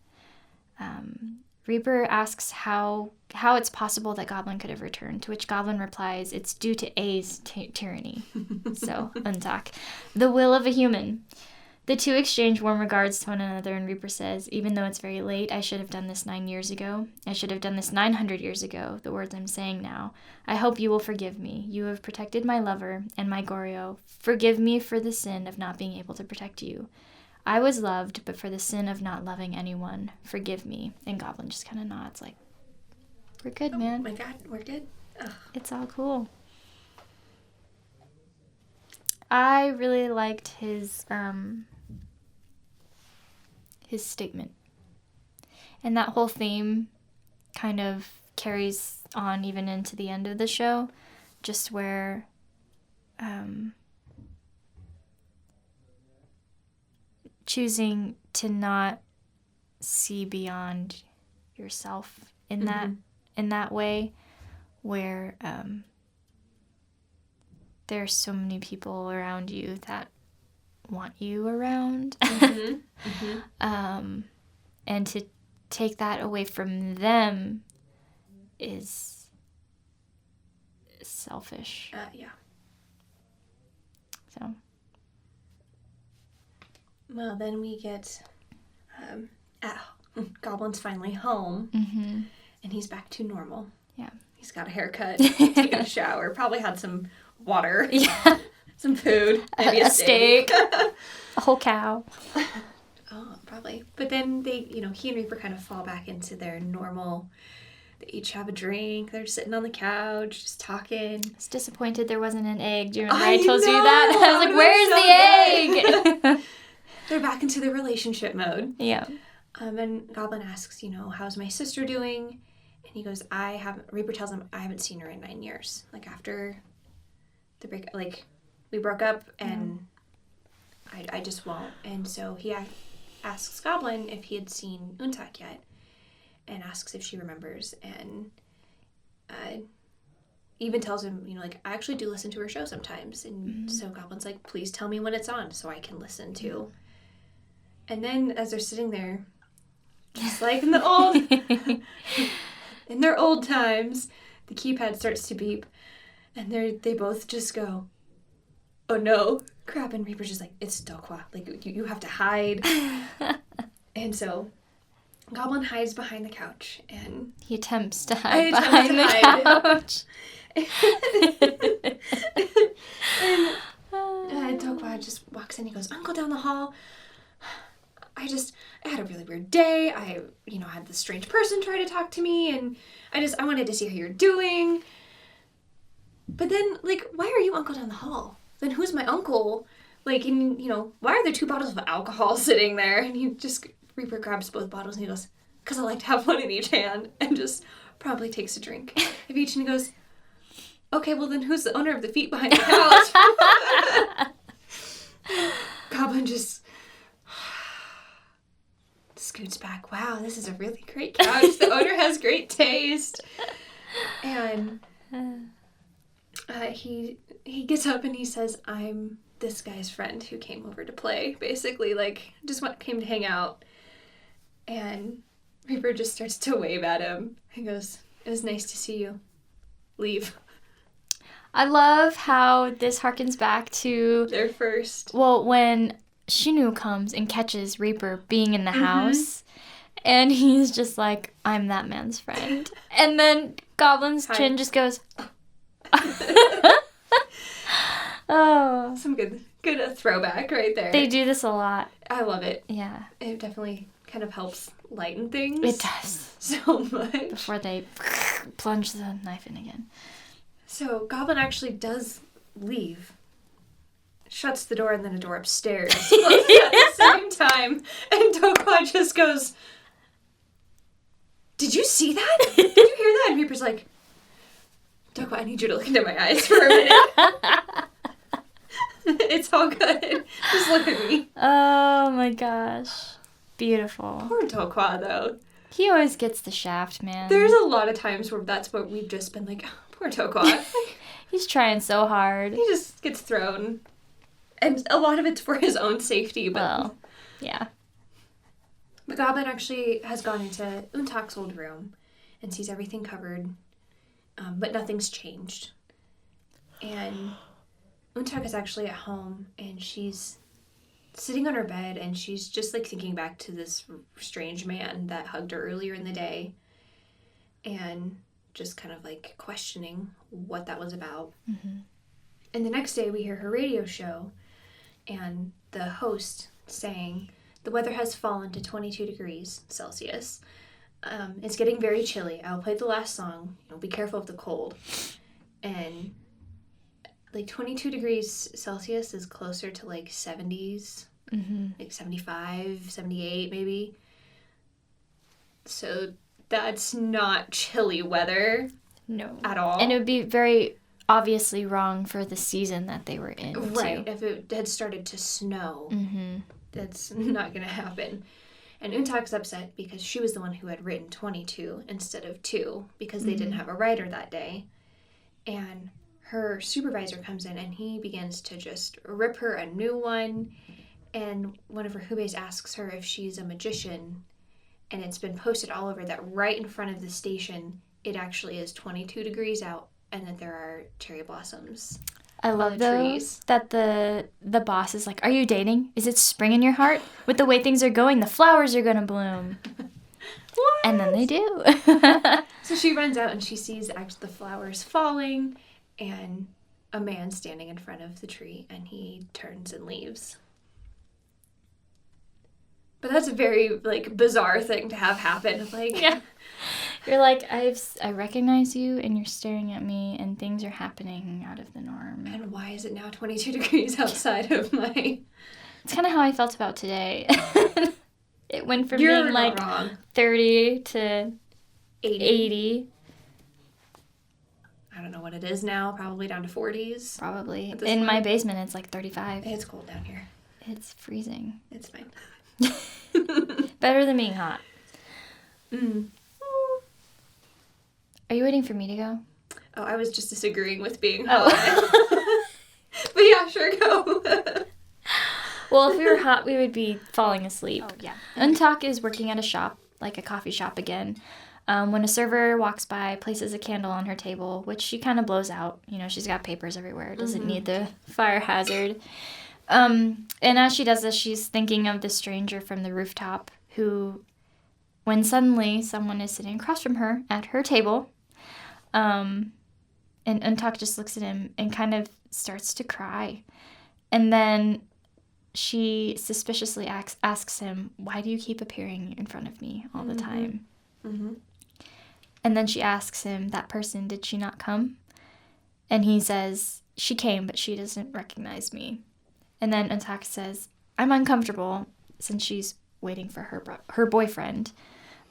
[SPEAKER 2] Reaper asks how it's possible that Goblin could have returned, to which Goblin replies, "It's due to A's tyranny." So, EunTak. The will of a human. The two exchange warm regards to one another, and Reaper says, "Even though it's very late, I should have done this 9 years ago. I should have done this 900 years ago, the words I'm saying now. I hope you will forgive me. You have protected my lover and my Goryo. Forgive me for the sin of not being able to protect you. I was loved, but for the sin of not loving anyone, forgive me." And Goblin just kind of nods like, "We're good, man.
[SPEAKER 3] Oh my god, we're good. Ugh.
[SPEAKER 2] It's all cool." I really liked his statement. And that whole theme kind of carries on even into the end of the show, just where choosing to not see beyond yourself in that way, where there's so many people around you that want you around, and to take that away from them is selfish.
[SPEAKER 3] Yeah.
[SPEAKER 2] So.
[SPEAKER 3] Well, then we get Goblin's finally home, and he's back to normal.
[SPEAKER 2] Yeah.
[SPEAKER 3] He's got a haircut, taken a shower, probably had some water, some food, maybe a steak.
[SPEAKER 2] A whole cow.
[SPEAKER 3] Oh, probably. But then they, he and Reaper kind of fall back into their normal. They each have a drink. They're sitting on the couch, just talking.
[SPEAKER 2] I was disappointed there wasn't an egg. Do you remember
[SPEAKER 3] I
[SPEAKER 2] told you
[SPEAKER 3] know!
[SPEAKER 2] that? I was like, "Where's the egg?"
[SPEAKER 3] They're back into the relationship mode.
[SPEAKER 2] Yeah.
[SPEAKER 3] And Goblin asks, how's my sister doing? And he goes, Reaper tells him, "I haven't seen her in 9 years. Like, after the break, like, we broke up, and I just won't." And so he asks Goblin if he had seen EunTak yet, and asks if she remembers, and even tells him, "I actually do listen to her show sometimes." And so Goblin's like, "Please tell me when it's on so I can listen too." And then as they're sitting there, just like in their old times, the keypad starts to beep, and they both just go, "Oh no, crap!" And Reaper's just like, "It's DeokHwa. Like, you have to hide." And so Goblin hides behind the couch, and
[SPEAKER 2] he attempts to hide behind the couch.
[SPEAKER 3] And DeokHwa just walks in. He goes, "Uncle down the hall. I had a really weird day. I had this strange person try to talk to me, and I wanted to see how you're doing. But then, like, why are you Uncle down the hall? Then who's my uncle Like, and, why are there 2 bottles of alcohol sitting there? And Reaper grabs both bottles and he goes, because I like to have one in each hand, and just promptly takes a drink of each, and he goes, okay, well then who's the owner of the feet behind the couch? Goblin just scoots back. Wow, this is a really great couch. The owner has great taste. And he gets up and he says, I'm this guy's friend who came over to play, basically, like, just came to hang out. And Reaper just starts to wave at him and goes, it was nice to see you. Leave.
[SPEAKER 2] I love how this harkens back to...
[SPEAKER 3] Their first.
[SPEAKER 2] Well, when Shinu comes and catches Reaper being in the house, and he's just like, I'm that man's friend. And then Goblin's chin just goes... Oh.
[SPEAKER 3] Some good throwback right there.
[SPEAKER 2] They do this a lot.
[SPEAKER 3] I love it.
[SPEAKER 2] Yeah.
[SPEAKER 3] It definitely kind of helps lighten things.
[SPEAKER 2] It does.
[SPEAKER 3] So much.
[SPEAKER 2] Before they plunge the knife in again.
[SPEAKER 3] So Goblin actually does leave. Shuts the door and then a door upstairs closes at the same time. And DeokHwa just goes, did you see that? Did you hear that? And Reaper's like, DeokHwa, I need you to look into my eyes for a minute. It's all good. Just look at me.
[SPEAKER 2] Oh my gosh. Beautiful.
[SPEAKER 3] Poor DeokHwa, though.
[SPEAKER 2] He always gets the shaft, man.
[SPEAKER 3] There's a lot of times where that's what we've just been like, oh, poor DeokHwa.
[SPEAKER 2] He's trying so hard.
[SPEAKER 3] He just gets thrown. And a lot of it's for his own safety, but...
[SPEAKER 2] Well, yeah.
[SPEAKER 3] But Goblin actually has gone into EunTak's old room and sees everything covered, but nothing's changed. And EunTak is actually at home, and she's sitting on her bed, and she's just, like, thinking back to this strange man that hugged her earlier in the day, and just kind of, like, questioning what that was about. Mm-hmm. And the next day, we hear her radio show, and the host saying, the weather has fallen to 22 degrees Celsius. It's getting very chilly. I'll play the last song. Be careful of the cold. And... like 22 degrees Celsius is closer to like 70s, like 75, 78 maybe. So that's not chilly weather.
[SPEAKER 2] No.
[SPEAKER 3] At all.
[SPEAKER 2] And it would be very obviously wrong for the season that they were in.
[SPEAKER 3] Right.
[SPEAKER 2] Too.
[SPEAKER 3] If it had started to snow, that's not going to happen. And EunTak's upset because she was the one who had written 22 instead of 2 because they didn't have a writer that day. And her supervisor comes in and he begins to just rip her a new one. And one of her hubes asks her if she's a magician. And it's been posted all over that right in front of the station, it actually is 22 degrees out and that there are cherry blossoms.
[SPEAKER 2] I love those. That the boss is like, are you dating? Is it spring in your heart? With the way things are going, the flowers are going to bloom.
[SPEAKER 3] What?
[SPEAKER 2] And then they do.
[SPEAKER 3] So she runs out and she sees the flowers falling and a man standing in front of the tree, and he turns and leaves. But that's a very, like, bizarre thing to have happen. Like,
[SPEAKER 2] yeah. You're like, I recognize you, and you're staring at me, and things are happening out of the norm.
[SPEAKER 3] And why is it now 22 degrees outside of my...
[SPEAKER 2] It's kind of how I felt about today. It went from
[SPEAKER 3] You're
[SPEAKER 2] being, like,
[SPEAKER 3] wrong.
[SPEAKER 2] 30 to 80.
[SPEAKER 3] I don't know what it is now. Probably down to 40s.
[SPEAKER 2] Probably. In my basement, it's like 35.
[SPEAKER 3] It's cold down here.
[SPEAKER 2] It's freezing.
[SPEAKER 3] It's fine.
[SPEAKER 2] Better than being hot.
[SPEAKER 3] Mm.
[SPEAKER 2] Are you waiting for me to go?
[SPEAKER 3] Oh, I was just disagreeing with being hot. But yeah, sure, go.
[SPEAKER 2] Well, if we were hot, we would be falling asleep.
[SPEAKER 1] Oh, yeah.
[SPEAKER 2] EunTak is working at a shop, like a coffee shop again. When a server walks by, places a candle on her table, which she kind of blows out. You know, she's got papers everywhere. Doesn't need the fire hazard. And as she does this, she's thinking of the stranger from the rooftop who, when suddenly someone is sitting across from her at her table, and EunTak just looks at him and kind of starts to cry. And then she suspiciously asks him, why do you keep appearing in front of me all the time? Mm-hmm. And then she asks him, that person, did she not come? And he says, she came, but she doesn't recognize me. And then UnTak says, I'm uncomfortable, since she's waiting for her boyfriend,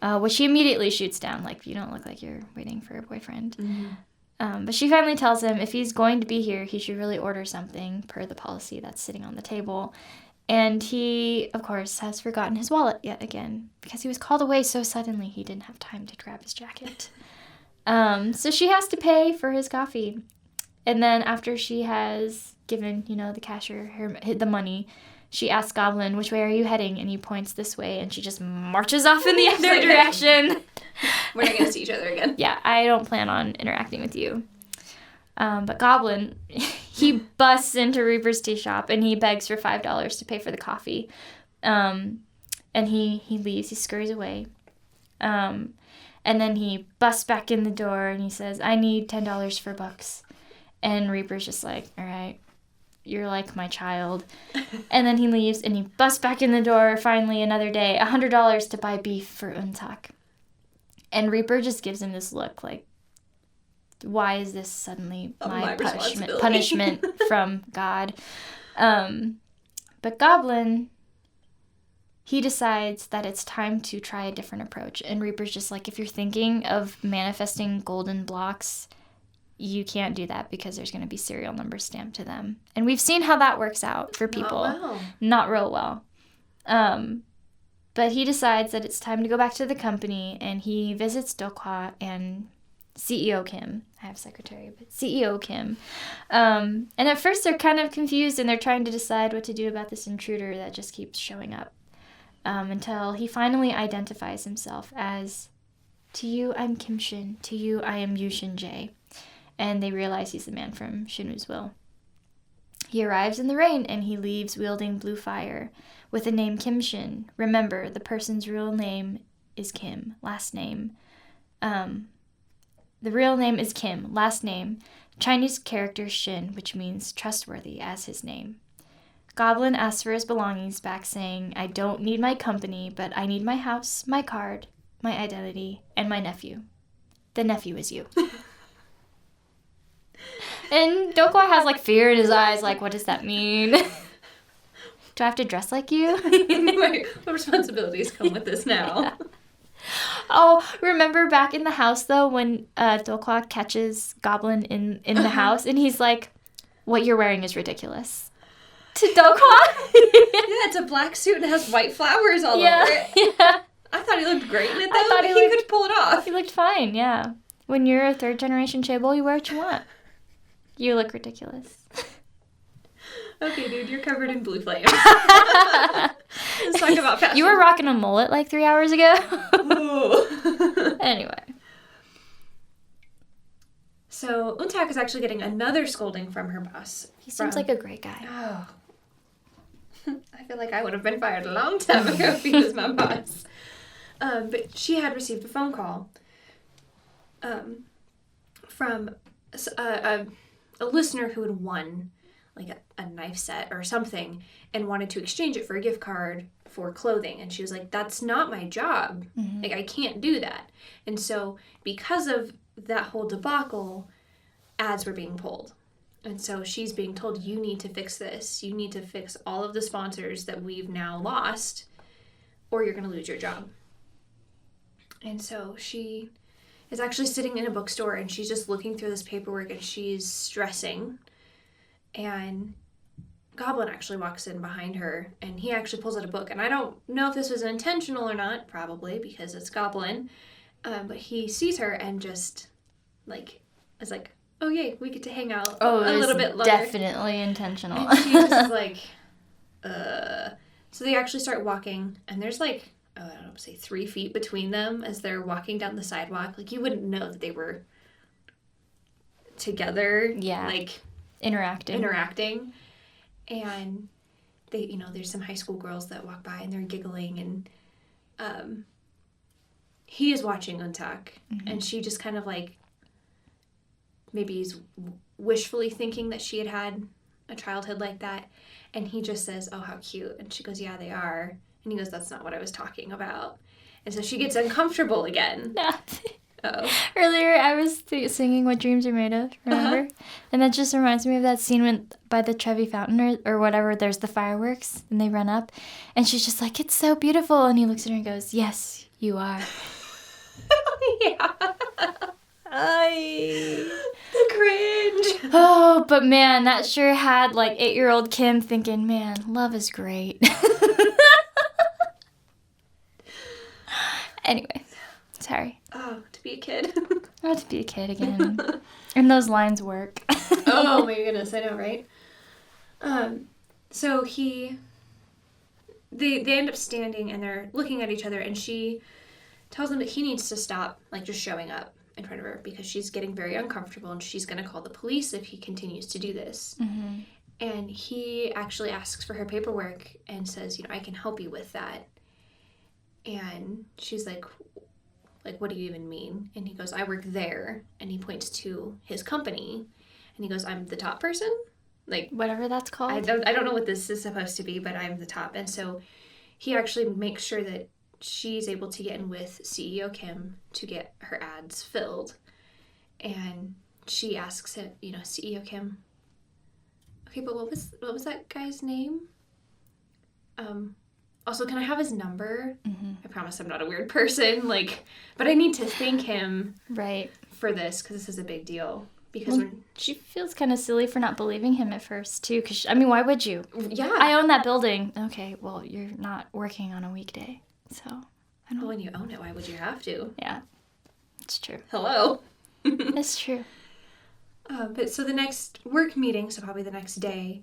[SPEAKER 2] which she immediately shoots down. Like, you don't look like you're waiting for a boyfriend. Mm-hmm. But she finally tells him if he's going to be here, he should really order something per the policy that's sitting on the table. And he, of course, has forgotten his wallet yet again, because he was called away so suddenly he didn't have time to grab his jacket. So she has to pay for his coffee. And then after she has given, the cashier the money, she asks Goblin, which way are you heading? And he points this way, and she just marches off in the other direction.
[SPEAKER 3] We're not going to see each other again.
[SPEAKER 2] Yeah, I don't plan on interacting with you. But Goblin, he busts into Reaper's tea shop, and he begs for $5 to pay for the coffee. And he leaves. He scurries away. And then he busts back in the door, and he says, I need $10 for books. And Reaper's just like, all right. You're like my child. And then he leaves, and he busts back in the door, finally another day, $100 to buy beef for UnTak. And Reaper just gives him this look like, why is this suddenly my punishment from God? But Goblin, he decides that it's time to try a different approach. And Reaper's just like, if you're thinking of manifesting golden blocks, you can't do that because there's going to be serial numbers stamped to them. And we've seen how that works out for people. Not real well. But he decides that it's time to go back to the company, and he visits DeokHwa and CEO Kim. I have secretary, but CEO Kim. And at first they're kind of confused, and they're trying to decide what to do about this intruder that just keeps showing up. Until he finally identifies himself as, to you, I'm Kim Shin. To you, I am Yu Shin Jae. And they realize he's the man from Shinwoo's will. He arrives in the rain, and he leaves wielding blue fire with the name Kim Shin. Remember, the person's real name is Kim, last name. The real name is Kim, last name. Chinese character Shin, which means trustworthy, as his name. Goblin asks for his belongings back, saying, I don't need my company, but I need my house, my card, my identity, and my nephew. The nephew is you. And DeokHwa has, fear in his eyes, what does that mean? Do I have to dress like you?
[SPEAKER 3] What responsibilities come with this now?
[SPEAKER 2] Yeah. Oh, remember back in the house, though, when DeokHwa catches Goblin in the house, and he's like, what you're wearing is ridiculous. To DeokHwa?
[SPEAKER 3] Yeah, it's a black suit and it has white flowers all over it. Yeah. I thought he looked great in it, though. I thought he could pull it off.
[SPEAKER 2] He looked fine, yeah. When you're a third-generation chaebol, you wear what you want. You look ridiculous.
[SPEAKER 3] Okay, dude, you're covered in blue flames. Let's talk about fashion.
[SPEAKER 2] You were rocking a mullet 3 hours ago. Ooh. Anyway.
[SPEAKER 3] So, UnTak is actually getting another scolding from her boss.
[SPEAKER 2] He seems like a great guy.
[SPEAKER 3] Oh. I feel like I would have been fired a long time ago if he was my boss. But she had received a phone call from a listener who had won a knife set or something and wanted to exchange it for a gift card for clothing. And she was like, that's not my job. Mm-hmm. I can't do that. And so because of that whole debacle, ads were being pulled. And so she's being told, you need to fix this. You need to fix all of the sponsors that we've now lost, or you're going to lose your job. And so she is actually sitting in a bookstore, and she's just looking through this paperwork, and she's stressing. And Goblin actually walks in behind her, and he actually pulls out a book. And I don't know if this was intentional or not, probably, because it's Goblin. But he sees her and just, is like, oh, yay, we get to hang out a little bit longer.
[SPEAKER 2] Definitely intentional.
[SPEAKER 3] And she just is like, So they actually start walking, and there's I don't know, say 3 feet between them as they're walking down the sidewalk. You wouldn't know that they were together.
[SPEAKER 2] Yeah. Interacting.
[SPEAKER 3] And they, there's some high school girls that walk by and they're giggling, and he is watching UnTak, mm-hmm. and she just kind of maybe he's wishfully thinking that she had a childhood like that, and he just says, oh, how cute. And she goes, yeah, they are. And he goes, that's not what I was talking about. And so she gets uncomfortable again. Oh.
[SPEAKER 2] Earlier, I was singing What Dreams Are Made Of, remember? And that just reminds me of that scene when by the Trevi Fountain or whatever, there's the fireworks, and they run up, and she's just like, it's so beautiful. And he looks at her and goes, yes, you are.
[SPEAKER 3] Yeah. The cringe.
[SPEAKER 2] Oh, but man, that sure had, like, 8-year-old Kim thinking, man, love is great. Anyway, sorry.
[SPEAKER 3] Oh, to be a kid.
[SPEAKER 2] Oh, to be a kid again. And those lines work.
[SPEAKER 3] Oh my goodness, I know, right? So they end up standing and they're looking at each other, and she tells him that he needs to stop, like, just showing up in front of her because she's getting very uncomfortable and she's going to call the police if he continues to do this.
[SPEAKER 2] Mm-hmm.
[SPEAKER 3] And he actually asks for her paperwork and says, I can help you with that. And she's like, what do you even mean? And he goes, I work there. And he points to his company. And he goes, I'm the top person? Like,
[SPEAKER 2] whatever that's called.
[SPEAKER 3] I don't know what this is supposed to be, but I'm the top. And so he actually makes sure that she's able to get in with CEO Kim to get her ads filled. And she asks him, CEO Kim, okay, but what was that guy's name? Also, can I have his number? Mm-hmm. I promise I'm not a weird person, but I need to thank him
[SPEAKER 2] right
[SPEAKER 3] for this because this is a big deal. Because
[SPEAKER 2] she feels kind of silly for not believing him at first, too. Because, why would you?
[SPEAKER 3] Yeah.
[SPEAKER 2] I own that building. Okay, well, you're not working on a weekday, so I don't...
[SPEAKER 3] Well, when you own it, why would you have to?
[SPEAKER 2] Yeah, it's true.
[SPEAKER 3] Hello.
[SPEAKER 2] It's true.
[SPEAKER 3] But so the next work meeting, so probably the next day,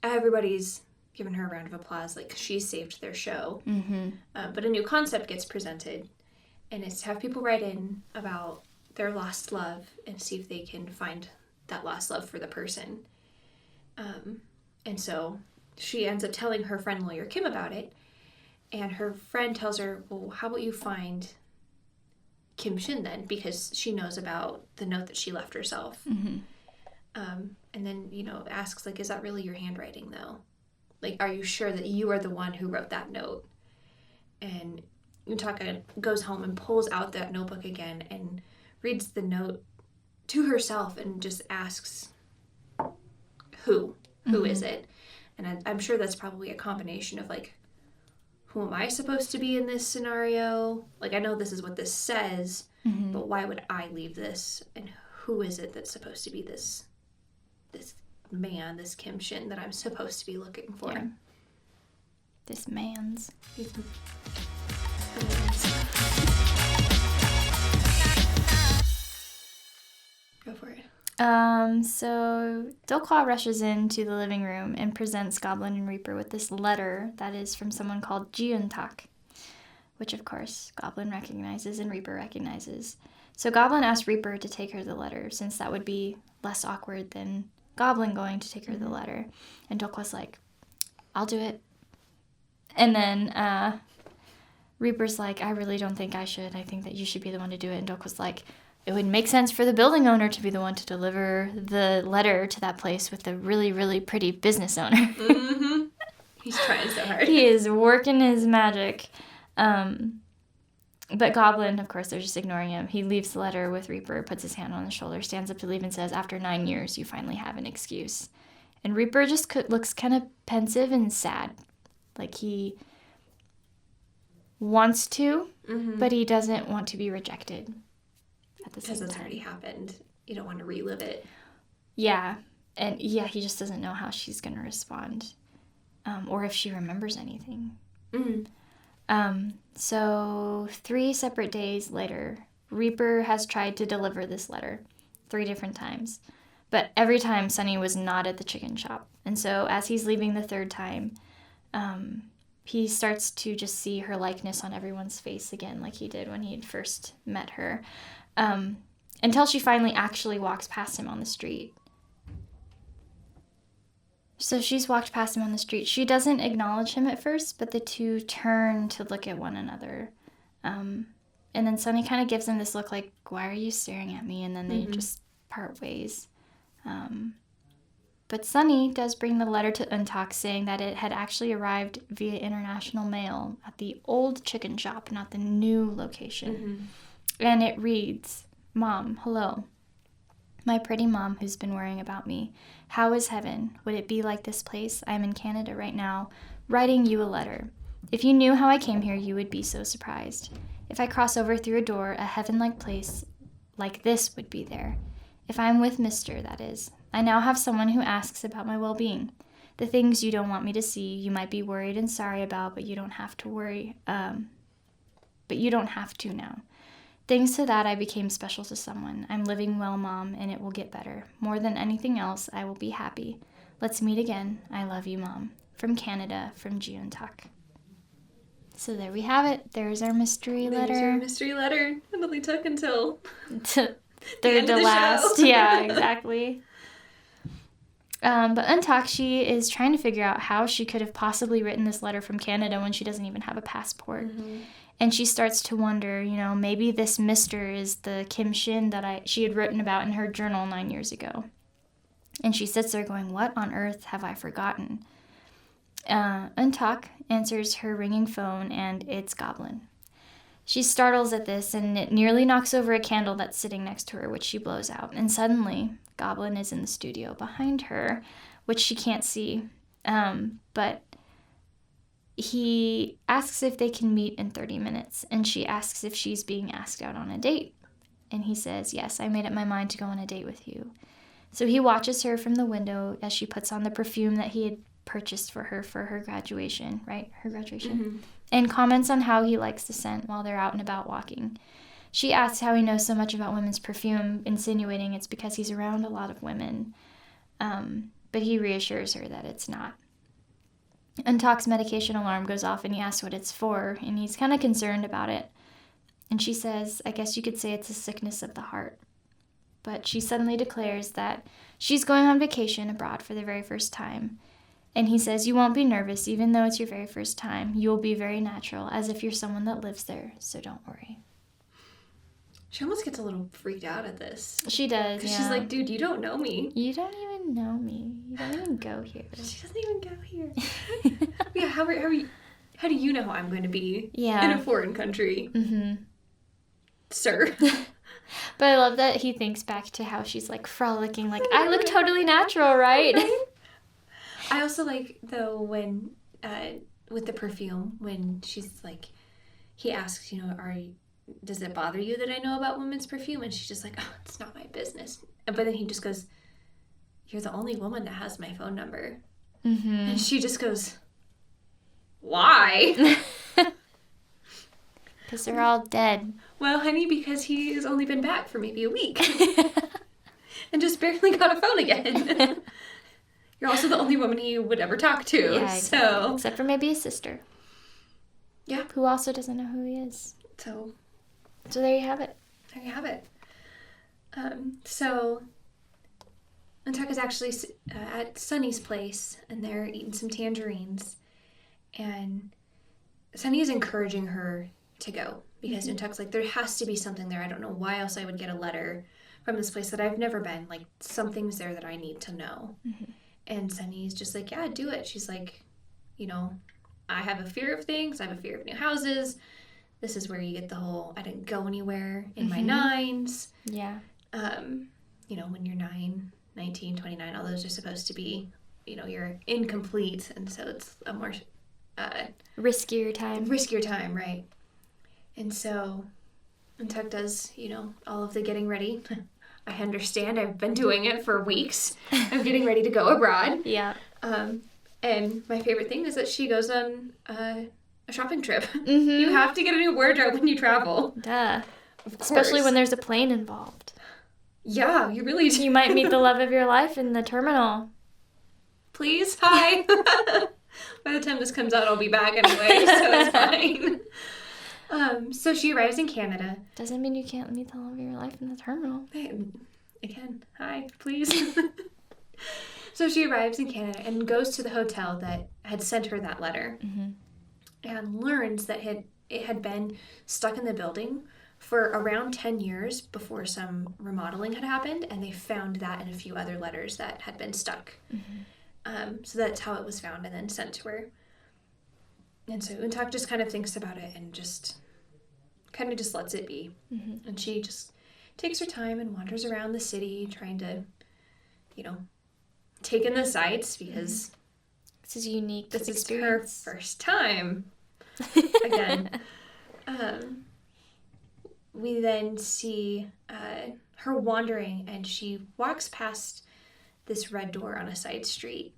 [SPEAKER 3] everybody's giving her a round of applause, like she saved their show. Mm-hmm. But a new concept gets presented, and it's to have people write in about their lost love and see if they can find that lost love for the person. And so she ends up telling her friend lawyer Kim about it, and her friend tells her, well, how about you find Kim Shin then, because she knows about the note that she left herself. Mm-hmm. And then, asks, like, is that really your handwriting, though? Like, are you sure that you are the one who wrote that note? And EunTak goes home and pulls out that notebook again and reads the note to herself and just asks, who is it? And I'm sure that's probably a combination of, like, who am I supposed to be in this scenario? Like, I know this is what this says, but why would I leave this? And who is it that's supposed to be this man, this Kim Shin that I'm supposed to be looking for?
[SPEAKER 2] Yeah. This man's.
[SPEAKER 3] Go for it.
[SPEAKER 2] So DeokHwa rushes into the living room and presents Goblin and Reaper with this letter that is from someone called EunTak, which of course Goblin recognizes and Reaper recognizes. So Goblin asked Reaper to take her the letter, since that would be less awkward than Goblin going to take her the letter. And DeokHwa's like, I'll do it. And then Reaper's like, I really don't think I should. I think that you should be the one to do it. And DeokHwa's like, it would make sense for the building owner to be the one to deliver the letter to that place with the really, really pretty business owner.
[SPEAKER 3] Mm-hmm. He's trying so hard.
[SPEAKER 2] He is working his magic. But Goblin, of course, they're just ignoring him. He leaves the letter with Reaper, puts his hand on his shoulder, stands up to leave, and says, after 9 years, you finally have an excuse. And Reaper just looks kind of pensive and sad. Like he wants to, but he doesn't want to be rejected.
[SPEAKER 3] Because it's already happened. You don't want to relive it.
[SPEAKER 2] Yeah. And yeah, he just doesn't know how she's going to respond. Or if she remembers anything. Mm-hmm. So 3 separate days later, Reaper has tried to deliver this letter 3 different times. But every time, Sunny was not at the chicken shop. And so as he's leaving the 3rd time, he starts to just see her likeness on everyone's face again, like he did when he had first met her. Until she finally actually walks past him on the street. So she's walked past him on the street. She doesn't acknowledge him at first, but the two turn to look at one another. And then Sunny kind of gives him this look like, why are you staring at me? And then they just part ways. But Sunny does bring the letter to EunTak saying that it had actually arrived via international mail at the old chicken shop, not the new location. And it reads, Mom, hello. My pretty mom who's been worrying about me. How is heaven? Would it be like this place? I'm in Canada right now, writing you a letter. If you knew how I came here, you would be so surprised. If I cross over through a door, a heaven-like place like this would be there. If I'm with Mr., that is. I now have someone who asks about my well-being. The things you don't want me to see, you might be worried and sorry about, but you don't have to worry. But you don't have to now. Thanks to that, I became special to someone. I'm living well, Mom, and it will get better. More than anything else, I will be happy. Let's meet again. I love you, Mom. From Canada, from EunTak. So there we have it. There's our mystery letter.
[SPEAKER 3] There's our mystery letter. It only took until
[SPEAKER 2] third to last.
[SPEAKER 3] Show.
[SPEAKER 2] Yeah, exactly. But EunTak, she is trying to figure out how she could have possibly written this letter from Canada when she doesn't even have a passport.
[SPEAKER 3] Mm-hmm.
[SPEAKER 2] And she starts to wonder, maybe this Mr. is the Kim Shin that she had written about in her journal 9 years ago. And she sits there going, what on earth have I forgotten? EunTak answers her ringing phone, and it's Goblin. She startles at this, and it nearly knocks over a candle that's sitting next to her, which she blows out. And suddenly, Goblin is in the studio behind her, which she can't see. But he asks if they can meet in 30 minutes, and she asks if she's being asked out on a date. And he says, yes, I made up my mind to go on a date with you. So he watches her from the window as she puts on the perfume that he had purchased for her graduation, right? Her graduation.
[SPEAKER 3] Mm-hmm.
[SPEAKER 2] And comments on how he likes the scent while they're out and about walking. She asks how he knows so much about women's perfume, insinuating it's because he's around a lot of women. But he reassures her that it's not. EunTak's medication alarm goes off, and he asks what it's for, and he's kind of concerned about it. And she says, I guess you could say it's a sickness of the heart. But she suddenly declares that she's going on vacation abroad for the very first time. And he says, you won't be nervous, even though it's your very first time. You will be very natural, as if you're someone that lives there, so don't worry.
[SPEAKER 3] She almost gets a little freaked out at this.
[SPEAKER 2] She does, yeah.
[SPEAKER 3] She's like, dude, you don't know me.
[SPEAKER 2] You don't even know me. You don't even go here.
[SPEAKER 3] She doesn't even go here. Yeah, how do you know how I'm going to be in a foreign country?
[SPEAKER 2] Mm-hmm.
[SPEAKER 3] Sir.
[SPEAKER 2] But I love that he thinks back to how she's like frolicking, like, I look totally natural, right?
[SPEAKER 3] I also like, though, when, with the perfume, when she's like, he asks, does it bother you that I know about women's perfume? And she's just like, oh, it's not my business. But then he just goes, you're the only woman that has my phone number.
[SPEAKER 2] Mm-hmm.
[SPEAKER 3] And she just goes, why?
[SPEAKER 2] Because they're all dead.
[SPEAKER 3] Well, honey, because he has only been back for maybe a week. And just barely got a phone again. You're also the only woman he would ever talk to.
[SPEAKER 2] Yeah, exactly.
[SPEAKER 3] So.
[SPEAKER 2] Except for maybe his sister.
[SPEAKER 3] Yeah.
[SPEAKER 2] Who also doesn't know who he is.
[SPEAKER 3] So
[SPEAKER 2] there you have it.
[SPEAKER 3] There you have it. So EunTak is actually at Sunny's place, and they're eating some tangerines. And Sunny is encouraging her to go, because EunTak's like, there has to be something there. I don't know why else I would get a letter from this place that I've never been. Like, something's there that I need to know. Mm-hmm. And Sunny's just like, yeah, do it. She's like, I have a fear of things. I have a fear of new houses. This is where you get the whole, I didn't go anywhere in my nines.
[SPEAKER 2] Yeah.
[SPEAKER 3] When you're 9, 19, 29, all those are supposed to be, you're incomplete. And so it's a more...
[SPEAKER 2] riskier time,
[SPEAKER 3] right. And so EunTak does, all of the getting ready. I understand. I've been doing it for weeks. I'm getting ready to go abroad.
[SPEAKER 2] Yeah.
[SPEAKER 3] And my favorite thing is that she goes on a shopping trip.
[SPEAKER 2] Mm-hmm.
[SPEAKER 3] You have to get a new wardrobe when you travel.
[SPEAKER 2] Duh.
[SPEAKER 3] Of course.
[SPEAKER 2] Especially when there's a plane involved.
[SPEAKER 3] Yeah, you really do.
[SPEAKER 2] You might meet the love of your life in the terminal.
[SPEAKER 3] Please? Hi. By the time this comes out, I'll be back anyway, so it's fine. So she arrives in Canada.
[SPEAKER 2] Doesn't mean you can't meet the love of your life in the terminal.
[SPEAKER 3] Hey, again, hi, please. So she arrives in Canada and goes to the hotel that had sent her that letter, and learns that it had been stuck in the building for around 10 years before some remodeling had happened, and they found that in a few other letters that had been stuck. So that's how it was found and then sent to her. And so EunTak just kind of thinks about it and just kind of just lets it be. Mm-hmm. And she just takes her time and wanders around the city trying to, take in the sights because
[SPEAKER 2] this is unique.
[SPEAKER 3] This is her first time. Again. We then see her wandering, and she walks past this red door on a side street,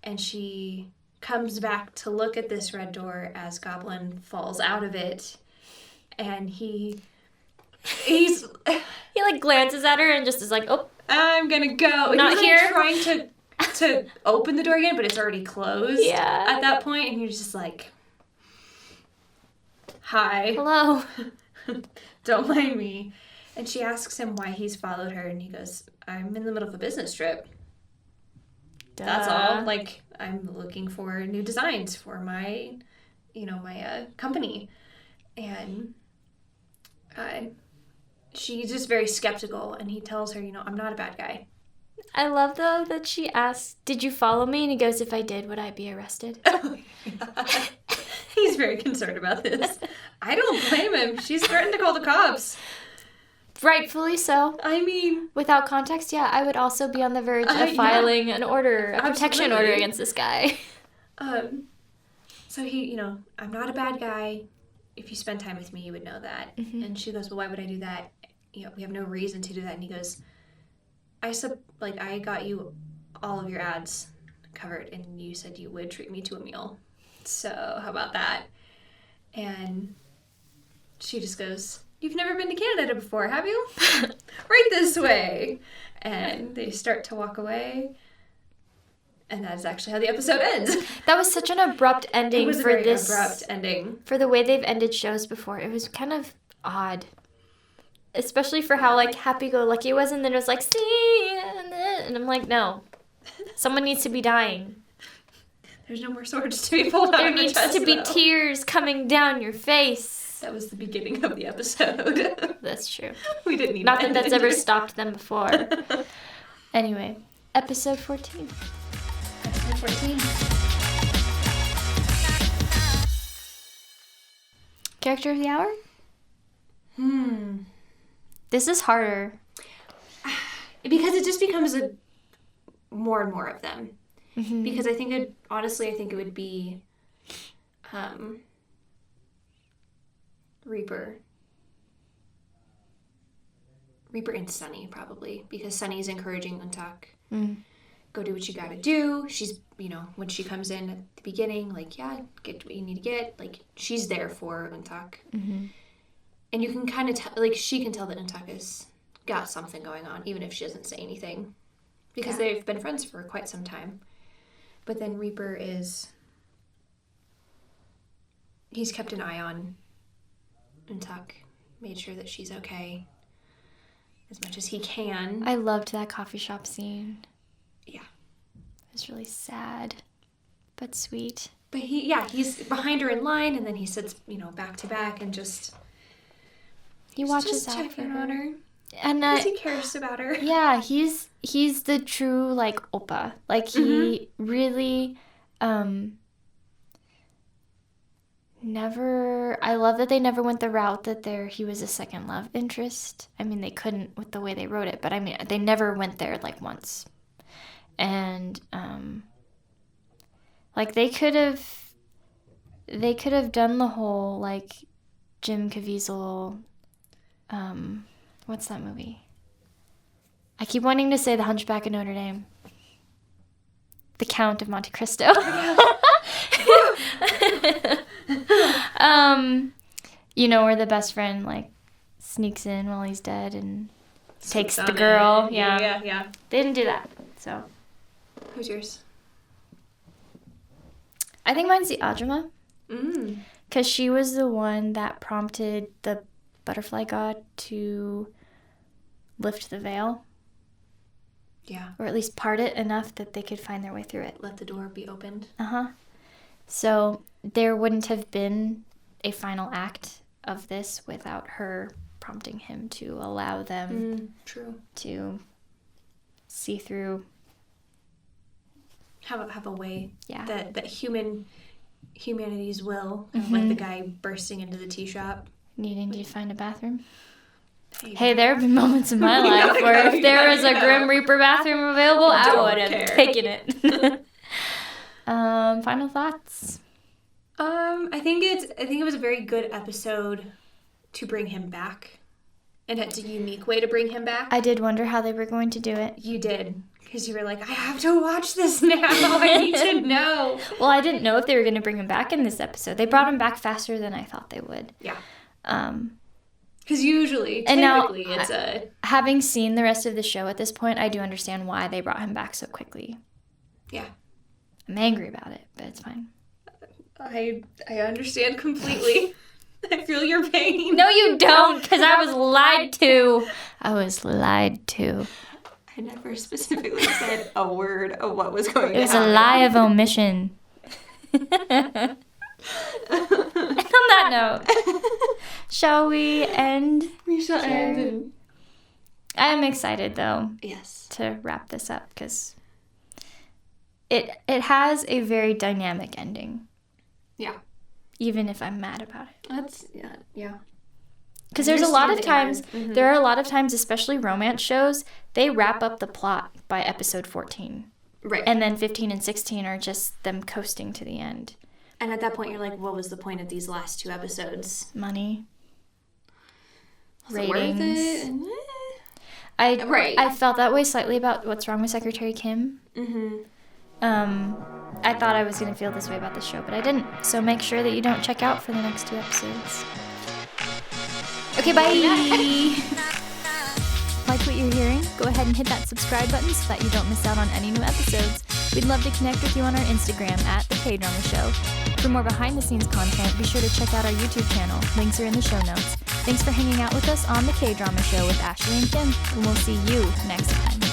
[SPEAKER 3] and she comes back to look at this red door as Goblin falls out of it, and he
[SPEAKER 2] like glances at her and just is like, oh,
[SPEAKER 3] I'm gonna go.
[SPEAKER 2] Not
[SPEAKER 3] he's
[SPEAKER 2] here.
[SPEAKER 3] Like trying to open the door again, but it's already closed.
[SPEAKER 2] Yeah.
[SPEAKER 3] At that point, and he's just like, hi.
[SPEAKER 2] Hello.
[SPEAKER 3] Don't mind me. And she asks him why he's followed her, and he goes, I'm in the middle of a business trip.
[SPEAKER 2] Duh.
[SPEAKER 3] That's all. Like, I'm looking for new designs for my, my company. And she's just very skeptical, and he tells her, I'm not a bad guy.
[SPEAKER 2] I love, though, that she asks, did you follow me? And he goes, if I did, would I be arrested?
[SPEAKER 3] Oh, yeah. He's very concerned about this. I don't blame him. She's threatened to call the cops.
[SPEAKER 2] Rightfully so.
[SPEAKER 3] I mean...
[SPEAKER 2] Without context, yeah, I would also be on the verge of filing an order, a protection order against this guy.
[SPEAKER 3] So he, I'm not a bad guy. If you spend time with me, you would know that. Mm-hmm. And she goes, well, why would I do that? We have no reason to do that. And he goes, I got you all of your ads covered, and you said you would treat me to a meal. So how about that? And she just goes, you've never been to Canada before, have you? Right this way. And they start to walk away. And that's actually how the episode ends.
[SPEAKER 2] That was such an abrupt ending.
[SPEAKER 3] It was a very abrupt ending.
[SPEAKER 2] For the way they've ended shows before. It was kind of odd. Especially for how, happy-go-lucky it was, and then it was like, see, and I'm like, no. Someone needs to be dying.
[SPEAKER 3] There's no more swords to be pulled out.
[SPEAKER 2] There needs to be tears coming down your face.
[SPEAKER 3] That was the beginning of the episode.
[SPEAKER 2] That's true.
[SPEAKER 3] We didn't need
[SPEAKER 2] Not that that's ever stopped them before. Anyway, episode 14.
[SPEAKER 3] Episode 14.
[SPEAKER 2] Character of the hour? This is harder.
[SPEAKER 3] Because it just becomes more and more of them.
[SPEAKER 2] Mm-hmm.
[SPEAKER 3] Because I think it would be Reaper and Sunny, probably, because Sunny's encouraging EunTak. Go do what you gotta do. She's, when she comes in at the beginning, get what you need to get. She's there for EunTak. Mm-hmm. And you can kind of tell, she can tell that EunTak has got something going on, even if she doesn't say anything. Because they've been friends for quite some time. But then Reaper he's kept an eye on EunTak, made sure that she's okay as much as he can.
[SPEAKER 2] I loved that coffee shop scene.
[SPEAKER 3] Yeah.
[SPEAKER 2] It was really sad, but sweet.
[SPEAKER 3] But he's behind her in line, and then he sits, back to back and
[SPEAKER 2] he watches
[SPEAKER 3] just
[SPEAKER 2] out for
[SPEAKER 3] checking
[SPEAKER 2] her.
[SPEAKER 3] on her.
[SPEAKER 2] And
[SPEAKER 3] because he cares about her.
[SPEAKER 2] Yeah, he's the true oppa. He really never. I love that they never went the route that he was a second love interest. I mean, they couldn't with the way they wrote it, but I mean, they never went there once. And they could have done the whole Jim Caviezel. What's that movie? I keep wanting to say The Hunchback of Notre Dame. The Count of Monte Cristo. Where the best friend sneaks in while he's dead and takes the girl. Yeah. They didn't do that. So.
[SPEAKER 3] Who's yours?
[SPEAKER 2] I think mine's the Kdrama. Because she was the one that prompted the butterfly god to lift the veil.
[SPEAKER 3] Yeah.
[SPEAKER 2] Or at least part it enough that they could find their way through it.
[SPEAKER 3] Let the door be opened.
[SPEAKER 2] Uh-huh. So there wouldn't have been a final act of this without her prompting him to allow them to see through.
[SPEAKER 3] Have a way that humanity's will,
[SPEAKER 2] Mm-hmm.
[SPEAKER 3] like the guy bursting into the tea shop.
[SPEAKER 2] Needing to find a bathroom. Hey, there have been moments in my life where if there was a Grim Reaper bathroom available, I would have taken it. Final thoughts?
[SPEAKER 3] I think it was a very good episode to bring him back. And it's a unique way to bring him back.
[SPEAKER 2] I did wonder how they were going to do it.
[SPEAKER 3] You did. Because you were like, I have to watch this now. I need to know.
[SPEAKER 2] Well, I didn't know if they were going to bring him back in this episode. They brought him back faster than I thought they would.
[SPEAKER 3] Yeah. Because usually, typically, it's a...
[SPEAKER 2] Having seen the rest of the show at this point, I do understand why they brought him back so quickly.
[SPEAKER 3] Yeah.
[SPEAKER 2] I'm angry about it, but it's fine.
[SPEAKER 3] I understand completely. I feel your pain.
[SPEAKER 2] No, you don't, because I was lied to. I was lied to.
[SPEAKER 3] I never specifically said a word of what was going on.
[SPEAKER 2] It was a lie of omission. On that note, shall we end?
[SPEAKER 3] We shall end.
[SPEAKER 2] I'm excited, though.
[SPEAKER 3] Yes.
[SPEAKER 2] To wrap this up, because it has a very dynamic ending.
[SPEAKER 3] Yeah.
[SPEAKER 2] Even if I'm mad about it.
[SPEAKER 3] That's, yeah.
[SPEAKER 2] Because there's a lot of times, there are a lot of times, especially romance shows, they wrap up the plot by episode 14.
[SPEAKER 3] Right.
[SPEAKER 2] And then 15 and 16 are just them coasting to the end.
[SPEAKER 3] And at that point, you're like, what was the point of these last 2 episodes?
[SPEAKER 2] Money.
[SPEAKER 3] Was
[SPEAKER 2] ratings.
[SPEAKER 3] it worth it?
[SPEAKER 2] I felt that way slightly about What's Wrong with Secretary Kim. I thought I was going to feel this way about the show, but I didn't. So make sure that you don't check out for the next 2 episodes. Okay, bye! Like what you're hearing? Go ahead and hit that subscribe button so that you don't miss out on any new episodes. We'd love to connect with you on our Instagram at The KDrama Show. For more behind-the-scenes content, be sure to check out our YouTube channel. Links are in the show notes. Thanks for hanging out with us on The KDrama Show with Ashley and Kim, and we'll see you next time.